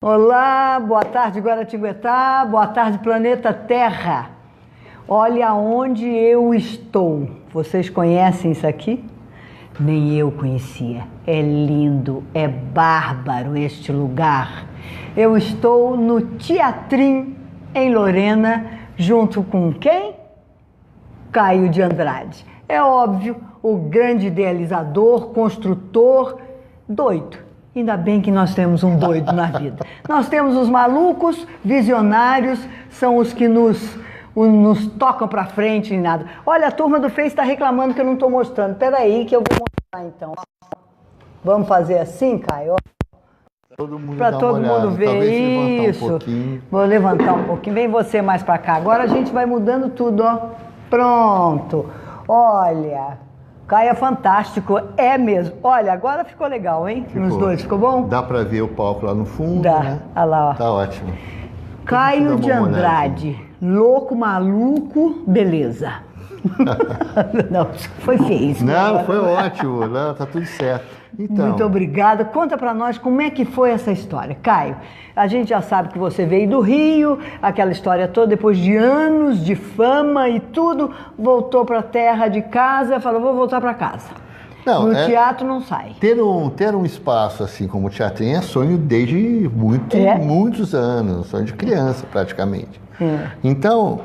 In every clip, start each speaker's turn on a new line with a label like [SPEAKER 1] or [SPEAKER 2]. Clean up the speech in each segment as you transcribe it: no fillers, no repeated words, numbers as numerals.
[SPEAKER 1] Olá, boa tarde Guaratinguetá, boa tarde planeta Terra. Olha onde eu estou. Vocês conhecem isso aqui? Nem eu conhecia. É lindo, é bárbaro este lugar. Eu estou no Teatrim, em Lorena, junto com quem? Caio de Andrade. É óbvio, o grande idealizador, construtor, doido. Ainda bem que nós temos um doido na vida. Nós temos os malucos, visionários, são os que nos tocam pra frente e nada. Olha, a turma do Face está reclamando que eu não estou mostrando. Peraí que eu vou mostrar então. Vamos fazer assim, Caio? Para todo mundo ver isso. Vou levantar um pouquinho. Vem você mais para cá. Agora a gente vai mudando tudo, ó. Pronto. Olha, Caio é fantástico, é mesmo. Olha, agora ficou legal, hein? Ficou. Nos dois, ficou bom?
[SPEAKER 2] Dá para ver o palco lá no fundo,
[SPEAKER 1] Dá.
[SPEAKER 2] Né?
[SPEAKER 1] Olha lá, ó.
[SPEAKER 2] Tá ótimo.
[SPEAKER 1] Caio de Andrade, louco, maluco, beleza. Não, foi feio isso.
[SPEAKER 2] Não, foi ótimo. Não, tá tudo certo. Então,
[SPEAKER 1] muito obrigada. Conta pra nós como é que foi essa história. Caio, a gente já sabe que você veio do Rio, aquela história toda, depois de anos de fama e tudo, voltou pra terra de casa, falou, vou voltar pra casa. Não, no teatro não sai.
[SPEAKER 2] Ter um espaço assim como o Teatrinho é sonho desde muitos anos, sonho de criança praticamente. Então,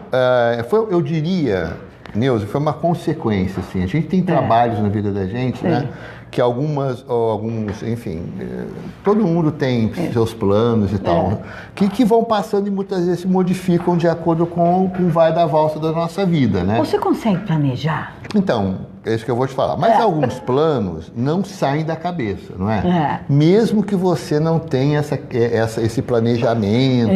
[SPEAKER 2] eu diria, Neuza, foi uma consequência, assim. A gente tem trabalhos na vida da gente, né? Que alguns, enfim, todo mundo tem seus planos e tal, que vão passando e muitas vezes se modificam de acordo com o vai da valsa da nossa vida, né?
[SPEAKER 1] Você consegue planejar?
[SPEAKER 2] Então, é isso que eu vou te falar. Mas alguns planos não saem da cabeça, não é? Mesmo que você não tenha esse planejamento,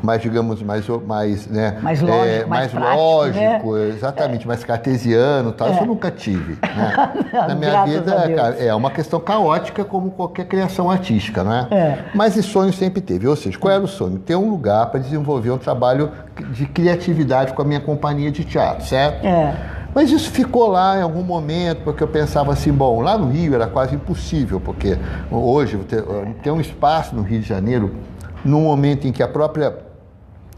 [SPEAKER 2] mais, digamos, mais lógico, mais lógico, né? Exatamente, mais cartesiano, tal. Isso eu nunca tive, né? Na minha vida é uma questão caótica como qualquer criação artística, não é? Mas esse sonho sempre teve. Ou seja, qual era o sonho? Ter um lugar para desenvolver um trabalho de criatividade com a minha companhia de teatro, certo? Mas isso ficou lá em algum momento, porque eu pensava assim, bom, lá no Rio era quase impossível, porque hoje ter um espaço no Rio de Janeiro, num momento em que a própria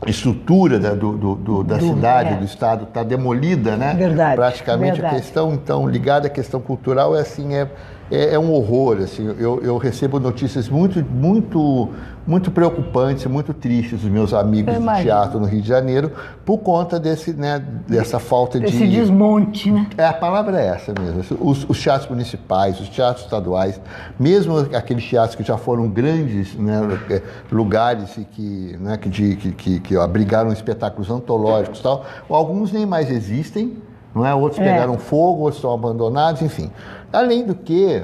[SPEAKER 2] estrutura da cidade, do estado, está demolida, né?
[SPEAKER 1] Verdade.
[SPEAKER 2] Praticamente a questão, então, ligada à questão cultural, é um horror, assim. Eu recebo notícias muito preocupantes, muito tristes dos meus amigos do teatro no Rio de Janeiro, por conta dessa falta de...
[SPEAKER 1] Esse desmonte, né?
[SPEAKER 2] A palavra é essa mesmo. Os teatros municipais, os teatros estaduais, mesmo aqueles teatros que já foram grandes, né, lugares que abrigaram espetáculos antológicos e tal, alguns nem mais existem, não é? Outros pegaram fogo, outros estão abandonados, enfim. Além do que,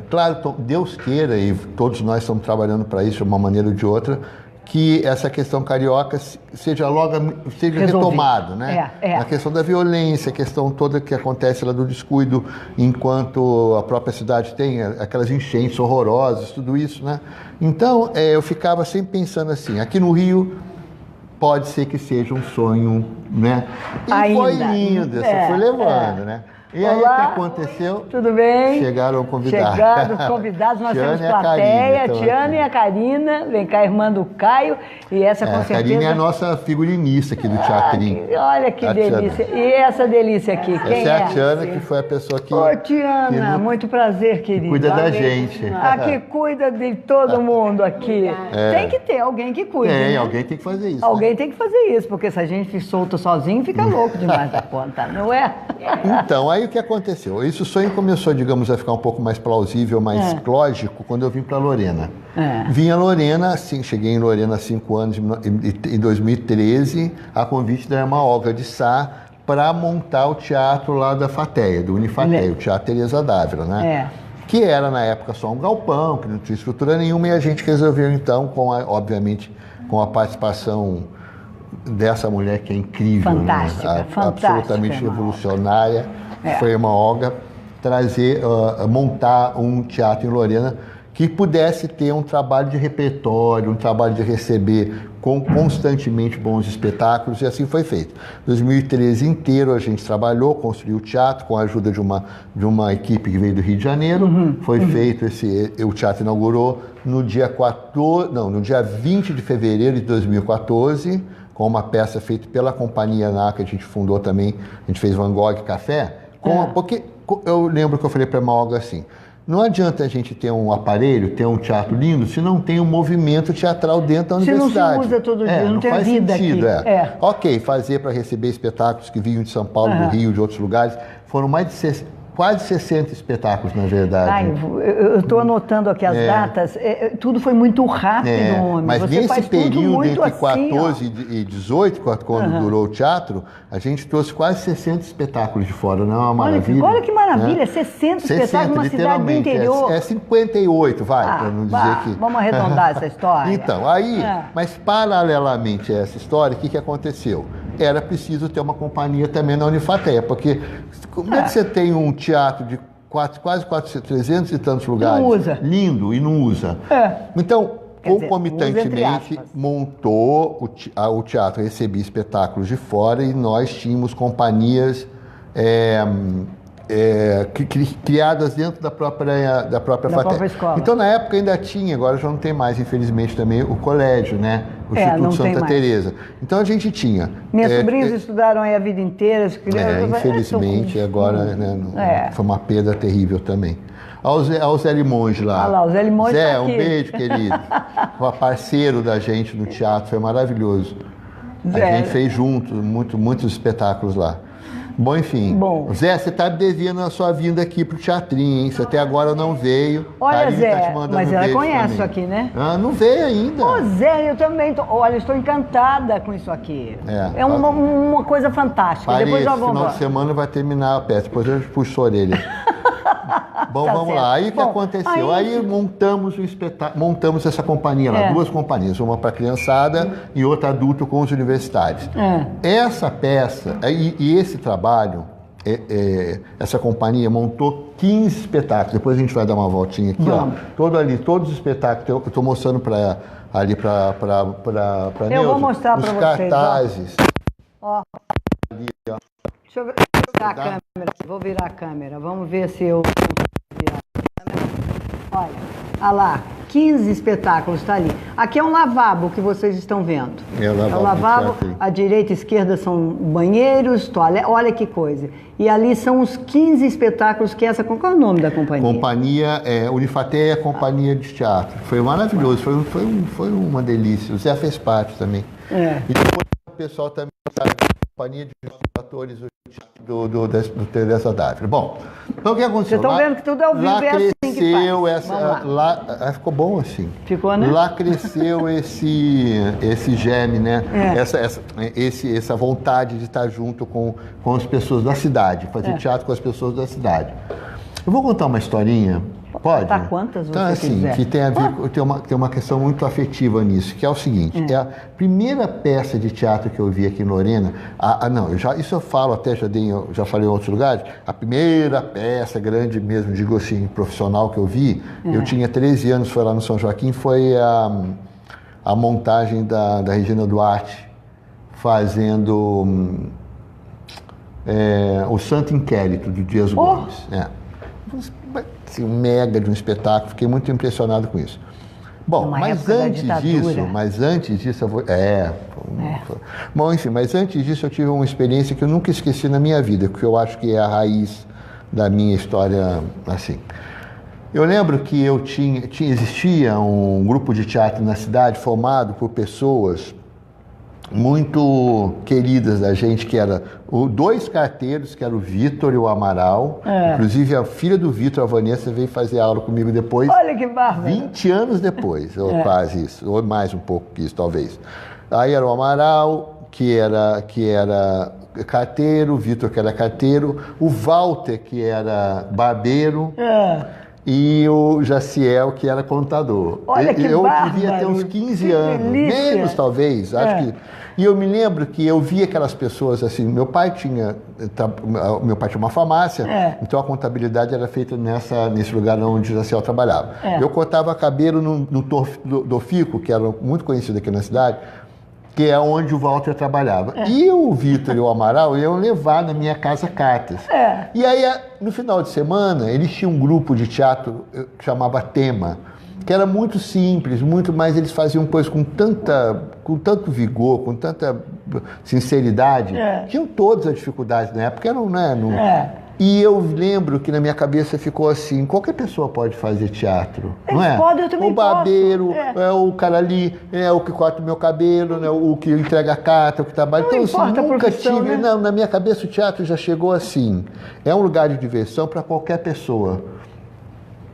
[SPEAKER 2] claro, Deus queira, e todos nós estamos trabalhando para isso de uma maneira ou de outra, que essa questão carioca seja retomada, né? A questão da violência, a questão toda que acontece lá do descuido, enquanto a própria cidade tem aquelas enchentes horrorosas, tudo isso, né? Então, eu ficava sempre pensando assim, aqui no Rio pode ser que seja um sonho, né? E foi indo, foi levando, né? E aí,
[SPEAKER 1] olá,
[SPEAKER 2] o que aconteceu?
[SPEAKER 1] Tudo bem?
[SPEAKER 2] Chegaram convidados.
[SPEAKER 1] Chegaram convidados, nós temos plateia, Tiana e a Karina, vem cá, irmã do Caio, e essa com certeza...
[SPEAKER 2] A Karina é a nossa figurinista aqui do teatrinho.
[SPEAKER 1] Olha que delícia. Tiana. E essa delícia aqui, quem
[SPEAKER 2] essa é? A Tiana, que foi a pessoa que...
[SPEAKER 1] Ô, Tiana, muito prazer, querida.
[SPEAKER 2] Que cuida da gente.
[SPEAKER 1] Que cuida de todo mundo aqui. Tem que ter alguém que cuide.
[SPEAKER 2] Alguém tem que fazer isso.
[SPEAKER 1] Alguém tem que fazer isso, porque se a gente solta sozinho, fica louco demais da conta, não é?
[SPEAKER 2] Então, aí o que aconteceu? Esse sonho começou, digamos, a ficar um pouco mais plausível, mais lógico, quando eu vim para Lorena. Vim a Lorena, assim, cheguei em Lorena há 5 anos, em 2013, a convite da irmã Olga de Sá, para montar o teatro lá da FATEA, do Unifateia, o Teatro Teresa d'Ávila, né? Que era, na época, só um galpão, que não tinha estrutura nenhuma, e a gente resolveu, então, obviamente, com a participação dessa mulher que é incrível,
[SPEAKER 1] fantástica,
[SPEAKER 2] né?
[SPEAKER 1] fantástica,
[SPEAKER 2] absolutamente revolucionária, foi uma Olga, montar um teatro em Lorena que pudesse ter um trabalho de repertório, um trabalho de receber constantemente bons espetáculos, e assim foi feito. 2013 inteiro a gente trabalhou, construiu o teatro com a ajuda de uma equipe que veio do Rio de Janeiro. Foi feito o teatro inaugurou no dia 20 de fevereiro de 2014, com uma peça feita pela companhia lá que a gente fundou também. A gente fez Van Gogh Café, porque eu lembro que eu falei para a Malga assim: não adianta a gente ter um aparelho, ter um teatro lindo, se não tem um movimento teatral dentro da universidade.
[SPEAKER 1] Se não se usa todo dia, não tem
[SPEAKER 2] faz
[SPEAKER 1] vida
[SPEAKER 2] sentido,
[SPEAKER 1] aqui.
[SPEAKER 2] Ok, fazer para receber espetáculos que vinham de São Paulo, do Rio, de outros lugares. Foram quase 60 espetáculos, na verdade.
[SPEAKER 1] Eu estou anotando aqui as datas, tudo foi muito rápido, homem.
[SPEAKER 2] Mas
[SPEAKER 1] você
[SPEAKER 2] nesse período entre 14
[SPEAKER 1] assim,
[SPEAKER 2] e 18, quando durou o teatro, a gente trouxe quase 60 espetáculos de fora, não é uma maravilha?
[SPEAKER 1] Olha que maravilha, 60 espetáculos numa cidade do interior.
[SPEAKER 2] 58, para não dizer que...
[SPEAKER 1] Vamos arredondar essa história.
[SPEAKER 2] Então, aí, mas paralelamente a essa história, o que aconteceu? Era preciso ter uma companhia também na Unifateia, porque como é que você tem um teatro de quase 300 e tantos lugares,
[SPEAKER 1] não usa.
[SPEAKER 2] Lindo, e não usa? Então, concomitantemente, montou o teatro, recebia espetáculos de fora e nós tínhamos companhias criadas dentro da própria FATEC.
[SPEAKER 1] Escola.
[SPEAKER 2] Então, na época ainda tinha, agora já não tem mais, infelizmente, também o colégio, né? O Instituto Santa Teresa. Então, a gente tinha...
[SPEAKER 1] Minhas sobrinhas estudaram aí a vida inteira.
[SPEAKER 2] Infelizmente, agora foi uma perda terrível também. Ao Zé Limonge lá.
[SPEAKER 1] Olha lá, o Zé Limonge
[SPEAKER 2] Zé,
[SPEAKER 1] tá aqui.
[SPEAKER 2] Um beijo, querido. Foi parceiro da gente no teatro, foi maravilhoso. A gente fez juntos muitos espetáculos lá. Bom, enfim. Zé, você está devendo a sua vinda aqui pro teatrinho, hein? Você até agora não veio.
[SPEAKER 1] Olha, Zé, mas ela conhece isso aqui, né?
[SPEAKER 2] Não veio ainda.
[SPEAKER 1] Zé, eu também. Olha, estou encantada com isso aqui. É uma coisa fantástica. Depois já vamos.
[SPEAKER 2] Final de semana vai terminar a peça, depois eu puxo a orelha. Bom, vamos lá. Aí o que aconteceu? Aí montamos o espetáculo, montamos essa companhia lá, duas companhias, uma para criançada e outra adulto com os universitários. Essa peça e esse trabalho, essa companhia montou 15 espetáculos. Depois a gente vai dar uma voltinha aqui, todos os espetáculos eu estou mostrando para
[SPEAKER 1] eu vou mostrar para vocês.
[SPEAKER 2] Cartazes.
[SPEAKER 1] Ali, deixa eu virar a câmera aqui. Vou virar a câmera. Vamos ver se eu virar a câmera. Olha lá, 15 espetáculos, está ali. Aqui é um lavabo que vocês estão vendo. É o lavabo, à direita e à esquerda são banheiros, toalha, olha que coisa. E ali são os 15 espetáculos que essa... Qual é o nome da companhia?
[SPEAKER 2] Companhia Unifateia Companhia de Teatro. Foi maravilhoso, foi uma delícia. O Zé fez parte também. E depois o pessoal também sabe, Companhia de Atores do Teresa Dávila. Bom, então o que aconteceu?
[SPEAKER 1] Vocês estão vendo que tudo é ao vivo,
[SPEAKER 2] lá cresceu
[SPEAKER 1] lá
[SPEAKER 2] ficou bom assim.
[SPEAKER 1] Ficou, né?
[SPEAKER 2] Lá cresceu esse germe, né? Essa vontade de estar junto com as pessoas da cidade, fazer teatro com as pessoas da cidade. Eu vou contar uma historinha. Pode?
[SPEAKER 1] Tá, quantas você
[SPEAKER 2] então, assim,
[SPEAKER 1] quiser.
[SPEAKER 2] Que tem a ver, tem uma questão muito afetiva nisso, que é o seguinte, é a primeira peça de teatro que eu vi aqui em Lorena, isso eu falo até, já falei em outros lugares, a primeira peça grande mesmo, digo assim, profissional que eu vi, eu tinha 13 anos, foi lá no São Joaquim, foi a montagem da Regina Duarte, fazendo o Santo Inquérito, de Dias Gomes. Assim, um mega de um espetáculo, fiquei muito impressionado com isso. Bom, mas antes disso eu vou... Bom, enfim, mas antes disso eu tive uma experiência que eu nunca esqueci na minha vida, que eu acho que é a raiz da minha história, assim. Eu lembro que existia um grupo de teatro na cidade formado por pessoas muito queridas da gente, que era dois carteiros, que era o Vitor e o Amaral. Inclusive a filha do Vitor, a Vanessa, veio fazer aula comigo depois.
[SPEAKER 1] Olha que bárbaro!
[SPEAKER 2] 20 anos depois, ou quase isso, ou mais um pouco que isso, talvez. Aí era o Amaral, que era carteiro, o Vitor, que era carteiro, o Walter, que era barbeiro. e o Jaciel, que era contador.
[SPEAKER 1] Olha que
[SPEAKER 2] eu
[SPEAKER 1] bárbaro,
[SPEAKER 2] devia ter uns 15 anos,
[SPEAKER 1] delícia.
[SPEAKER 2] menos talvez, acho que. E eu me lembro que eu via aquelas pessoas assim, meu pai tinha uma farmácia, então a contabilidade era feita nesse lugar onde o Jaciel trabalhava. Eu cortava cabelo no do Fico, que era muito conhecido aqui na cidade, que é onde o Walter trabalhava. E o Vitor e o Amaral iam levar na minha casa cartas. E aí, no final de semana, eles tinham um grupo de teatro que chamava Tema, que era muito simples, mas eles faziam coisas com tanto vigor, com tanta sinceridade. Tinham todas as dificuldades na época, E eu lembro que na minha cabeça ficou assim, qualquer pessoa pode fazer teatro, não é?
[SPEAKER 1] Pode, eu também
[SPEAKER 2] o barbeiro, o cara ali, o que corta o meu cabelo, né? O que entrega a carta, o que trabalha.
[SPEAKER 1] Não
[SPEAKER 2] então, assim, nunca tive.
[SPEAKER 1] Né?
[SPEAKER 2] Não, na minha cabeça o teatro já chegou assim. É um lugar de diversão para qualquer pessoa.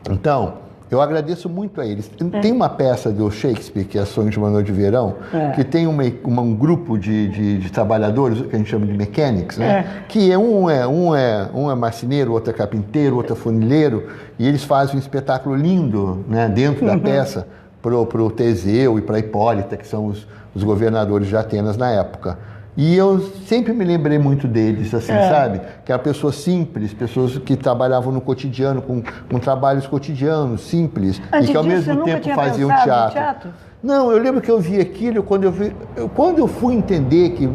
[SPEAKER 2] Então, eu agradeço muito a eles. Tem uma peça do Shakespeare, que é Sonho de uma Noite de Verão, que tem um grupo de trabalhadores, que a gente chama de mechanics, né? Que um é marceneiro, outro é carpinteiro, outro é funileiro, e eles fazem um espetáculo lindo, né, dentro da peça pro Teseu e para Hipólita, que são os governadores de Atenas na época. E eu sempre me lembrei muito deles, assim, sabe? Que eram pessoas simples, pessoas que trabalhavam no cotidiano, com trabalhos cotidianos, simples,
[SPEAKER 1] Antes
[SPEAKER 2] e que ao
[SPEAKER 1] disso,
[SPEAKER 2] mesmo
[SPEAKER 1] você
[SPEAKER 2] tempo
[SPEAKER 1] nunca tinha
[SPEAKER 2] faziam
[SPEAKER 1] pensado
[SPEAKER 2] teatro. Não, eu lembro que eu vi aquilo quando eu fui entender que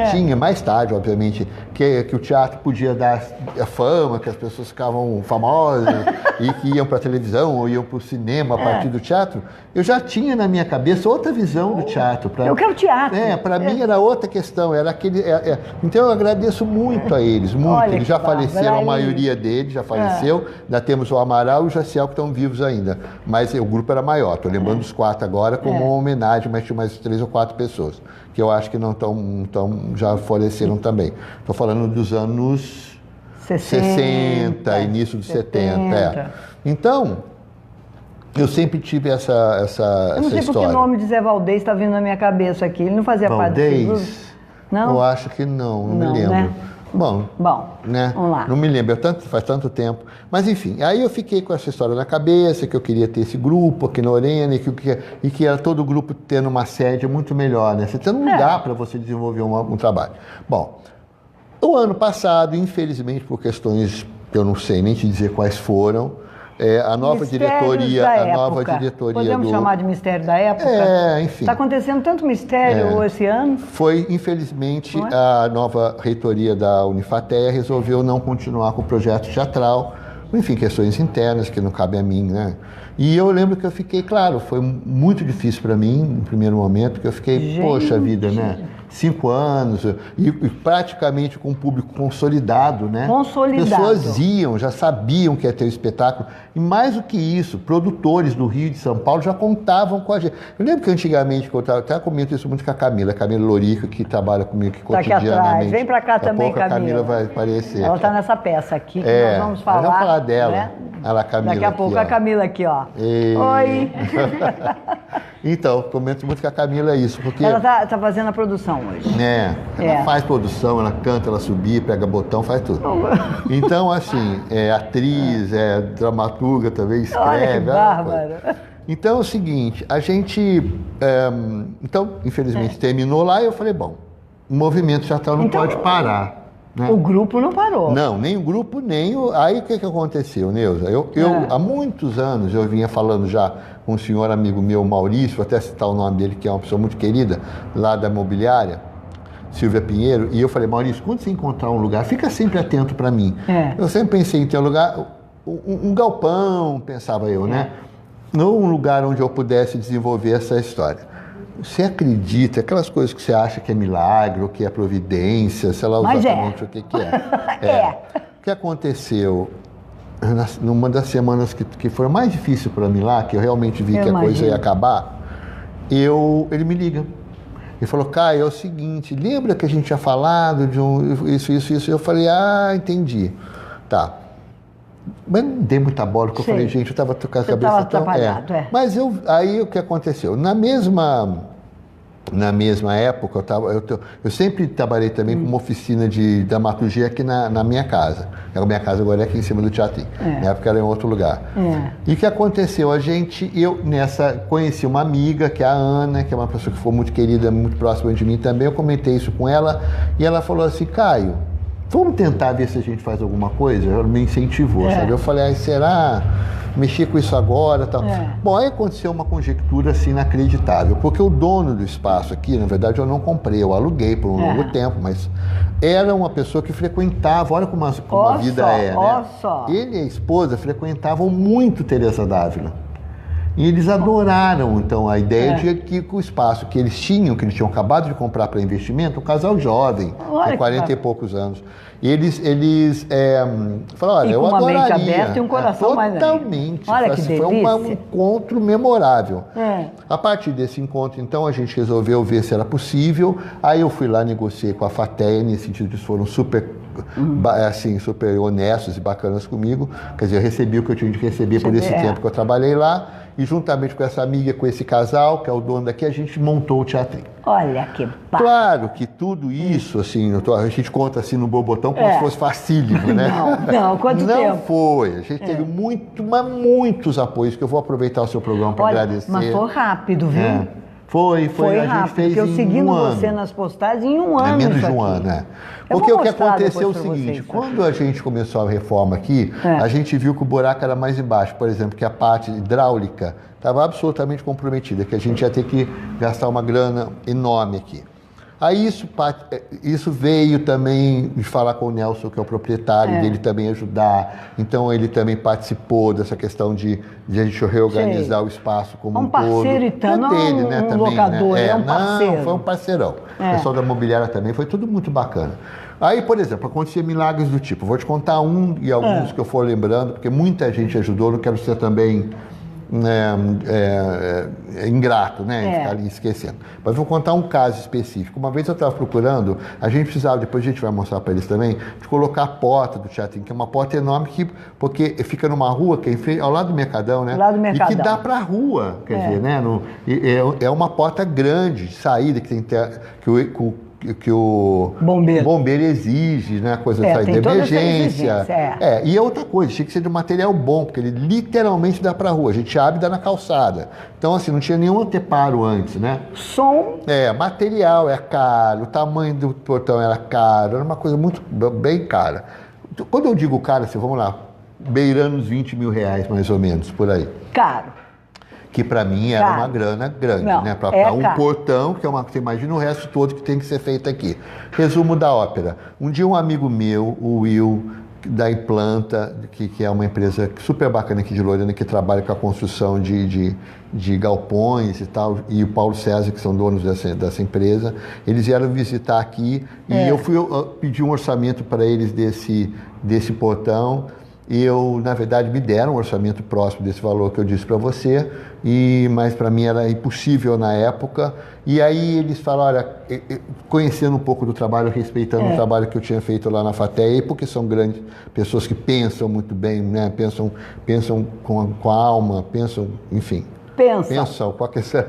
[SPEAKER 2] tinha, mais tarde, obviamente, que o teatro podia dar a fama, que as pessoas ficavam famosas e que iam para a televisão ou iam para o cinema a partir do teatro. Eu já tinha na minha cabeça outra visão do teatro.
[SPEAKER 1] Eu quero teatro.
[SPEAKER 2] Para mim era outra questão, era aquele. Então eu agradeço muito a eles, muito.
[SPEAKER 1] Olha,
[SPEAKER 2] eles já faleceram, a maioria deles já faleceu. Ainda temos o Amaral e o Jaciel que estão vivos ainda. Mas o grupo era maior, estou lembrando dos 4 agora como uma homenagem, mas tinha mais 3 ou 4 pessoas, que eu acho que já faleceram também. Estou falando dos anos 60, início dos 70. Então, eu sempre tive essa história.
[SPEAKER 1] Eu não sei porque o nome de Zé Valdez está vindo na minha cabeça aqui. Ele não fazia parte desse grupo? Não?
[SPEAKER 2] Eu acho que não me lembro. Né? Bom, né?
[SPEAKER 1] Vamos lá.
[SPEAKER 2] Não me lembro, faz tanto tempo. Mas enfim, aí eu fiquei com essa história na cabeça, que eu queria ter esse grupo aqui na Lorena, e que era todo o grupo tendo uma sede muito melhor, né? Você tendo um lugar para você desenvolver um trabalho. Bom, o ano passado, infelizmente, por questões que eu não sei nem te dizer quais foram, a nova diretoria,
[SPEAKER 1] Podemos chamar de mistério da época?
[SPEAKER 2] Enfim.
[SPEAKER 1] Está acontecendo tanto mistério esse ano?
[SPEAKER 2] Foi, infelizmente, a nova reitoria da Unifatea resolveu não continuar com o projeto teatral, enfim, questões internas que não cabem a mim, né? E eu lembro que eu fiquei, claro, foi muito difícil para mim, no primeiro momento, que eu fiquei, poxa vida, né? 5 anos, e praticamente com um público consolidado, né?
[SPEAKER 1] Consolidado.
[SPEAKER 2] As pessoas iam, já sabiam que ia ter o espetáculo. E mais do que isso, produtores do Rio e de São Paulo já contavam com a gente. Eu lembro que antigamente, eu até comento isso muito com a Camila Lorico, que trabalha comigo aqui cotidianamente.
[SPEAKER 1] Aqui atrás. Vem pra cá também, Camila.
[SPEAKER 2] A Camila vai aparecer.
[SPEAKER 1] Ela está nessa peça aqui, que nós vamos falar.
[SPEAKER 2] Nós vamos falar dela.
[SPEAKER 1] Né?
[SPEAKER 2] A Camila
[SPEAKER 1] daqui a pouco
[SPEAKER 2] aqui,
[SPEAKER 1] a Camila aqui, ó. Oi!
[SPEAKER 2] Então, comento muito com a Camila isso, porque...
[SPEAKER 1] Ela tá fazendo a produção hoje.
[SPEAKER 2] Ela faz produção, ela canta, ela subir, pega botão, faz tudo. Então, assim, atriz, dramaturga também, escreve.
[SPEAKER 1] Olha que bárbaro.
[SPEAKER 2] Então, é o seguinte, a gente... então, infelizmente, terminou lá e eu falei, bom, o movimento teatral não pode parar. Né?
[SPEAKER 1] O grupo não parou.
[SPEAKER 2] Não, nem o grupo, nem o... Aí o que aconteceu, Neuza? Há muitos anos eu vinha falando já com um senhor amigo meu, Maurício, vou até citar o nome dele, que é uma pessoa muito querida, lá da imobiliária, Silvia Pinheiro, e eu falei, Maurício, quando você encontrar um lugar, fica sempre atento para mim. Eu sempre pensei em ter um lugar, um galpão, pensava eu, né? Não um lugar onde eu pudesse desenvolver essa história. Você acredita, aquelas coisas que você acha que é milagre, ou que é providência, sei lá exatamente o que é. O que aconteceu numa das semanas que foram mais difíceis para mim lá, que eu realmente vi que a coisa ia acabar, ele me liga. Ele falou, Caio, é o seguinte, lembra que a gente tinha falado de isso? Eu falei, entendi. Tá. Mas não dei muita bola, porque eu falei, gente, eu estava com a cabeça tão... Mas aí o que aconteceu? Na mesma na mesma época, eu sempre trabalhei também com uma oficina de dramaturgia aqui na minha casa. A minha casa agora é aqui em cima do teatro. Na época era em outro lugar. E o que aconteceu? Eu conheci uma amiga, que é a Ana, que é uma pessoa que foi muito querida, muito próxima de mim também. Eu comentei isso com ela e ela falou assim: Caio, vamos tentar ver se a gente faz alguma coisa? Ela me incentivou, sabe? Eu falei: será? Mexer com isso agora, tal. Bom, aí aconteceu uma conjectura assim inacreditável, porque o dono do espaço aqui, na verdade eu não comprei, eu aluguei por um longo tempo, mas era uma pessoa que frequentava, olha como a vida né? Ele e a esposa frequentavam muito Teresa d'Ávila. E eles adoraram, então, a ideia de que o espaço que eles tinham acabado de comprar para investimento, um casal jovem, de 40 e poucos anos, eles falaram: olha, eu adoraria.
[SPEAKER 1] Uma mente aberta e um coração mais
[SPEAKER 2] totalmente.
[SPEAKER 1] Olha que delícia.
[SPEAKER 2] Foi um encontro memorável. A partir desse encontro, então, a gente resolveu ver se era possível. Aí eu fui lá, negociei com a FATEA, nesse sentido, eles foram super honestos e bacanas comigo. Quer dizer, eu recebi o que eu tinha de receber por esse tempo que eu trabalhei lá. E juntamente com essa amiga, com esse casal, que é o dono daqui, a gente montou o teatrinho.
[SPEAKER 1] Olha que bacana.
[SPEAKER 2] Claro que tudo isso, assim, a gente conta assim no Bobotão como se fosse facílimo, né?
[SPEAKER 1] Não, quanto tempo?
[SPEAKER 2] Não foi. A gente teve muitos apoios, que eu vou aproveitar o seu programa para agradecer.
[SPEAKER 1] Mas foi rápido, viu?
[SPEAKER 2] Foi
[SPEAKER 1] a
[SPEAKER 2] rápido,
[SPEAKER 1] gente fez porque eu seguindo você nas postagens em um ano.
[SPEAKER 2] Menos de um ano, né? Porque o que aconteceu é o seguinte: quando a gente começou a reforma aqui, a gente viu que o buraco era mais embaixo. Por exemplo, que a parte hidráulica estava absolutamente comprometida, que a gente ia ter que gastar uma grana enorme aqui. Aí isso veio também de falar com o Nelson, que é o proprietário, dele também ajudar. Então ele também participou dessa questão de a gente reorganizar o espaço como um todo.
[SPEAKER 1] Parceiro então,
[SPEAKER 2] dele, né, também,
[SPEAKER 1] locador,
[SPEAKER 2] né?
[SPEAKER 1] é um parceiro.
[SPEAKER 2] Não, foi um parceirão. O pessoal da mobiliária também, foi tudo muito bacana. Aí, por exemplo, acontecia milagres do tipo. Vou te contar um e alguns que eu for lembrando, porque muita gente ajudou, não quero ser também ingrato, né? Ficar ali esquecendo. Mas vou contar um caso específico. Uma vez eu estava procurando, a gente precisava, depois a gente vai mostrar para eles também, de colocar a porta do teatrinho, que é uma porta enorme, porque fica numa rua que é ao lado do Mercadão, né?
[SPEAKER 1] Lado do Mercadão.
[SPEAKER 2] E que dá para a rua, quer dizer, né? É uma porta grande de saída que o bombeiro exige, né? Coisa de saída de emergência. E é outra coisa, tinha que ser de material bom, porque ele literalmente dá pra rua. A gente abre e dá na calçada. Então, assim, não tinha nenhum anteparo antes, né?
[SPEAKER 1] Som.
[SPEAKER 2] Material é caro, o tamanho do portão era caro, era uma coisa bem cara. Quando eu digo caro, assim, vamos lá, beirando uns 20 mil reais, mais ou menos, por aí.
[SPEAKER 1] Caro.
[SPEAKER 2] Que para mim era uma grana grande, né? Para um portão, que é você imagina o resto todo que tem que ser feito aqui. Resumo da ópera. Um dia um amigo meu, o Will, da Implanta, que é uma empresa super bacana aqui de Lorena, que trabalha com a construção de galpões e tal, e o Paulo César, que são donos dessa empresa, eles vieram visitar aqui e eu pedi um orçamento para eles desse portão. Na verdade, me deram um orçamento próximo desse valor que eu disse para você, mas para mim era impossível na época. E aí eles falaram, olha, conhecendo um pouco do trabalho, respeitando o trabalho que eu tinha feito lá na FATEA, porque são grandes pessoas que pensam muito bem, né? Pensam com a alma, enfim. Pensam com a questão.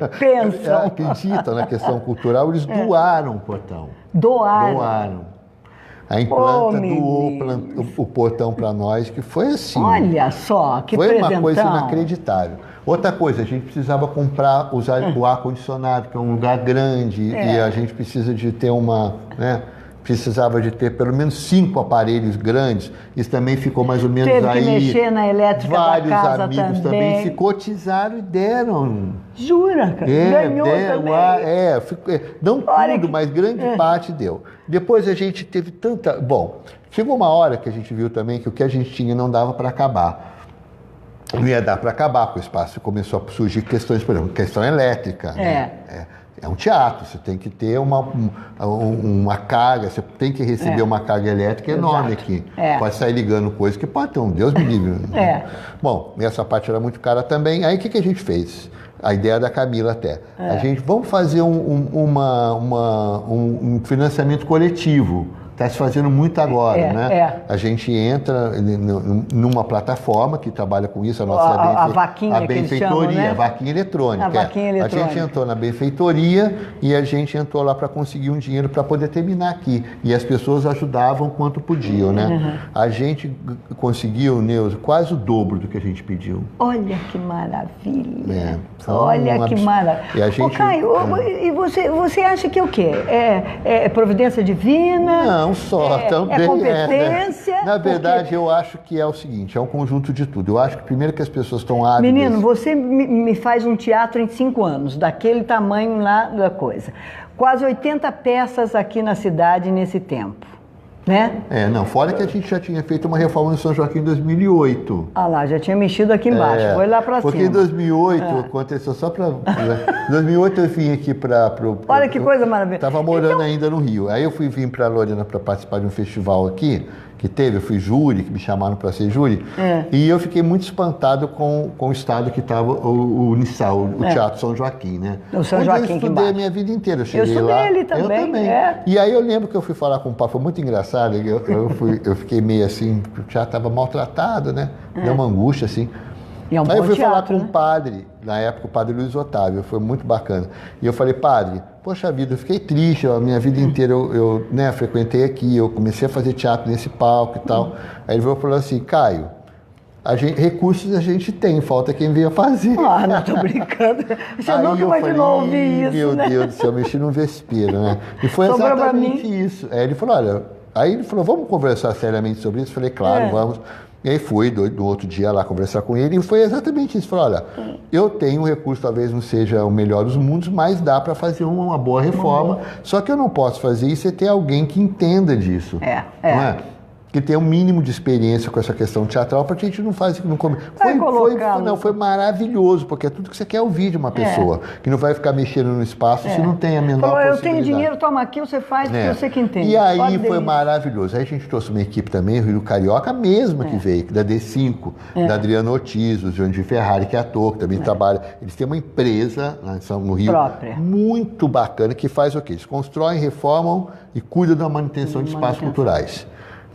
[SPEAKER 2] Acreditam na questão cultural, eles doaram o portão. Doaram. A Implanta doou o portão para nós, que foi assim.
[SPEAKER 1] Olha só, que
[SPEAKER 2] foi
[SPEAKER 1] presentão.
[SPEAKER 2] Uma coisa inacreditável. Outra coisa, a gente precisava usar o ar-condicionado, que é um lugar grande, e a gente precisa de ter precisava de ter pelo menos 5 aparelhos grandes. Isso também ficou mais ou menos aí.
[SPEAKER 1] Teve que mexer na elétrica da casa
[SPEAKER 2] vários amigos também se cotizaram e deram.
[SPEAKER 1] Jura, cara? Ganhou também.
[SPEAKER 2] Não tudo, mas grande parte deu. Depois a gente teve tanta... Bom, chegou uma hora que a gente viu também que o que a gente tinha não dava para acabar. Não ia dar para acabar com o espaço. Começou a surgir questões, por exemplo, questão elétrica. É um teatro, você tem que ter uma carga, você tem que receber uma carga elétrica enorme aqui. Pode sair ligando coisa que pode ter Deus me livre. Bom, essa parte era muito cara também. Aí o que a gente fez? A ideia da Camila até. A gente, vamos fazer um financiamento coletivo está se fazendo muito agora, né? A gente entra numa plataforma que trabalha com isso,
[SPEAKER 1] a vaquinha,
[SPEAKER 2] a benfeitoria, né? A vaquinha eletrônica.
[SPEAKER 1] A vaquinha eletrônica.
[SPEAKER 2] A gente entrou na benfeitoria e a gente entrou lá para conseguir um dinheiro para poder terminar aqui. E as pessoas ajudavam quanto podiam, né? A gente conseguiu, Neuza, quase o dobro do que a gente pediu.
[SPEAKER 1] Olha que maravilha! Olha que maravilha! Ô, Caio, e você acha que é o quê? É providência divina?
[SPEAKER 2] Não, só também.
[SPEAKER 1] É competência?
[SPEAKER 2] Na verdade, eu acho que é o seguinte, é um conjunto de tudo. Eu acho que primeiro que as pessoas estão ávidas...
[SPEAKER 1] Menino, você me faz um teatro em 5 anos, daquele tamanho lá da coisa. Quase 80 peças aqui na cidade nesse tempo. Né?
[SPEAKER 2] Não, fora que a gente já tinha feito uma reforma no São Joaquim em 2008.
[SPEAKER 1] Ah lá, já tinha mexido aqui embaixo, foi lá pra cima.
[SPEAKER 2] Porque em 2008, aconteceu só pra... Em 2008 eu vim aqui
[SPEAKER 1] Olha que coisa maravilhosa.
[SPEAKER 2] Estava morando ainda no Rio. Aí eu vim pra Lorena para participar de um festival aqui, que teve, eu fui júri, que me chamaram para ser júri, e eu fiquei muito espantado com o estado que estava o Unissal, o Teatro São Joaquim, né?
[SPEAKER 1] O São Joaquim
[SPEAKER 2] eu estudei a minha vida inteira, eu cheguei
[SPEAKER 1] lá.
[SPEAKER 2] Eu
[SPEAKER 1] ele também.
[SPEAKER 2] Eu também. E aí eu lembro que eu fui falar com o pai, foi muito engraçado, eu fiquei meio assim, o teatro estava maltratado, né? Deu uma angústia, assim.
[SPEAKER 1] E é um
[SPEAKER 2] aí eu fui
[SPEAKER 1] teatro,
[SPEAKER 2] falar com
[SPEAKER 1] né?
[SPEAKER 2] o padre, na época o padre Luiz Otávio, foi muito bacana. E eu falei, padre, poxa vida, eu fiquei triste, a minha vida inteira eu frequentei aqui, eu comecei a fazer teatro nesse palco e tal. Aí ele falou assim, Caio, recursos a gente tem, falta quem venha fazer.
[SPEAKER 1] Ah, não, tô brincando. Você nunca imaginou ouvir isso,
[SPEAKER 2] meu
[SPEAKER 1] né?
[SPEAKER 2] Deus do céu, eu mexi num vespeiro, né? E foi exatamente isso. Aí ele falou, vamos conversar seriamente sobre isso? Eu falei, claro, vamos. E aí fui no outro dia lá conversar com ele e foi exatamente isso. Falei, olha, eu tenho um recurso, talvez não seja o melhor dos mundos, mas dá para fazer uma boa reforma. Só que eu não posso fazer isso e ter alguém que entenda disso. Não é? Que tenha um mínimo de experiência com essa questão teatral, porque a gente não faz... Foi maravilhoso, porque é tudo que você quer ouvir de uma pessoa, que não vai ficar mexendo no espaço se não tem a menor possibilidade.
[SPEAKER 1] Eu tenho dinheiro, toma aqui, você faz, porque você que entende.
[SPEAKER 2] E aí foi maravilhoso. Aí a gente trouxe uma equipe também, o Rio Carioca, a mesma que veio, da D5, da Adriana Ortiz, o João de Ferrari, que é ator, que também trabalha. Eles têm uma empresa no Rio muito bacana, que faz o quê? Eles constroem, reformam e cuidam da manutenção de espaços culturais.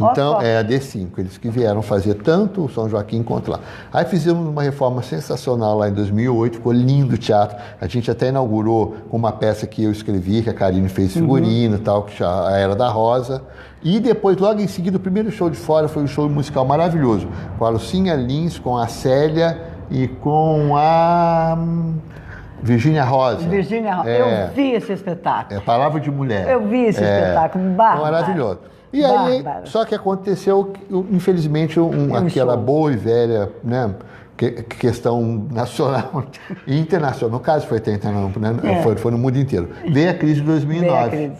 [SPEAKER 2] Então, é a D5, eles que vieram fazer tanto o São Joaquim quanto lá. Aí fizemos uma reforma sensacional lá em 2008, ficou lindo o teatro. A gente até inaugurou com uma peça que eu escrevi, que a Karine fez figurino e tal, que já a Era da Rosa. E depois, logo em seguida, o primeiro show de fora foi um show musical maravilhoso, com a Lucinha Lins, com a Célia e com a... Virgínia Rosa.
[SPEAKER 1] Eu vi esse espetáculo.
[SPEAKER 2] Palavra de Mulher.
[SPEAKER 1] Eu vi esse espetáculo,
[SPEAKER 2] maravilhoso. E aí, só que aconteceu, infelizmente, aquela boa e velha, né, questão nacional e internacional. No caso, foi até internacional, né, foi no mundo inteiro. Veio a crise de 2009.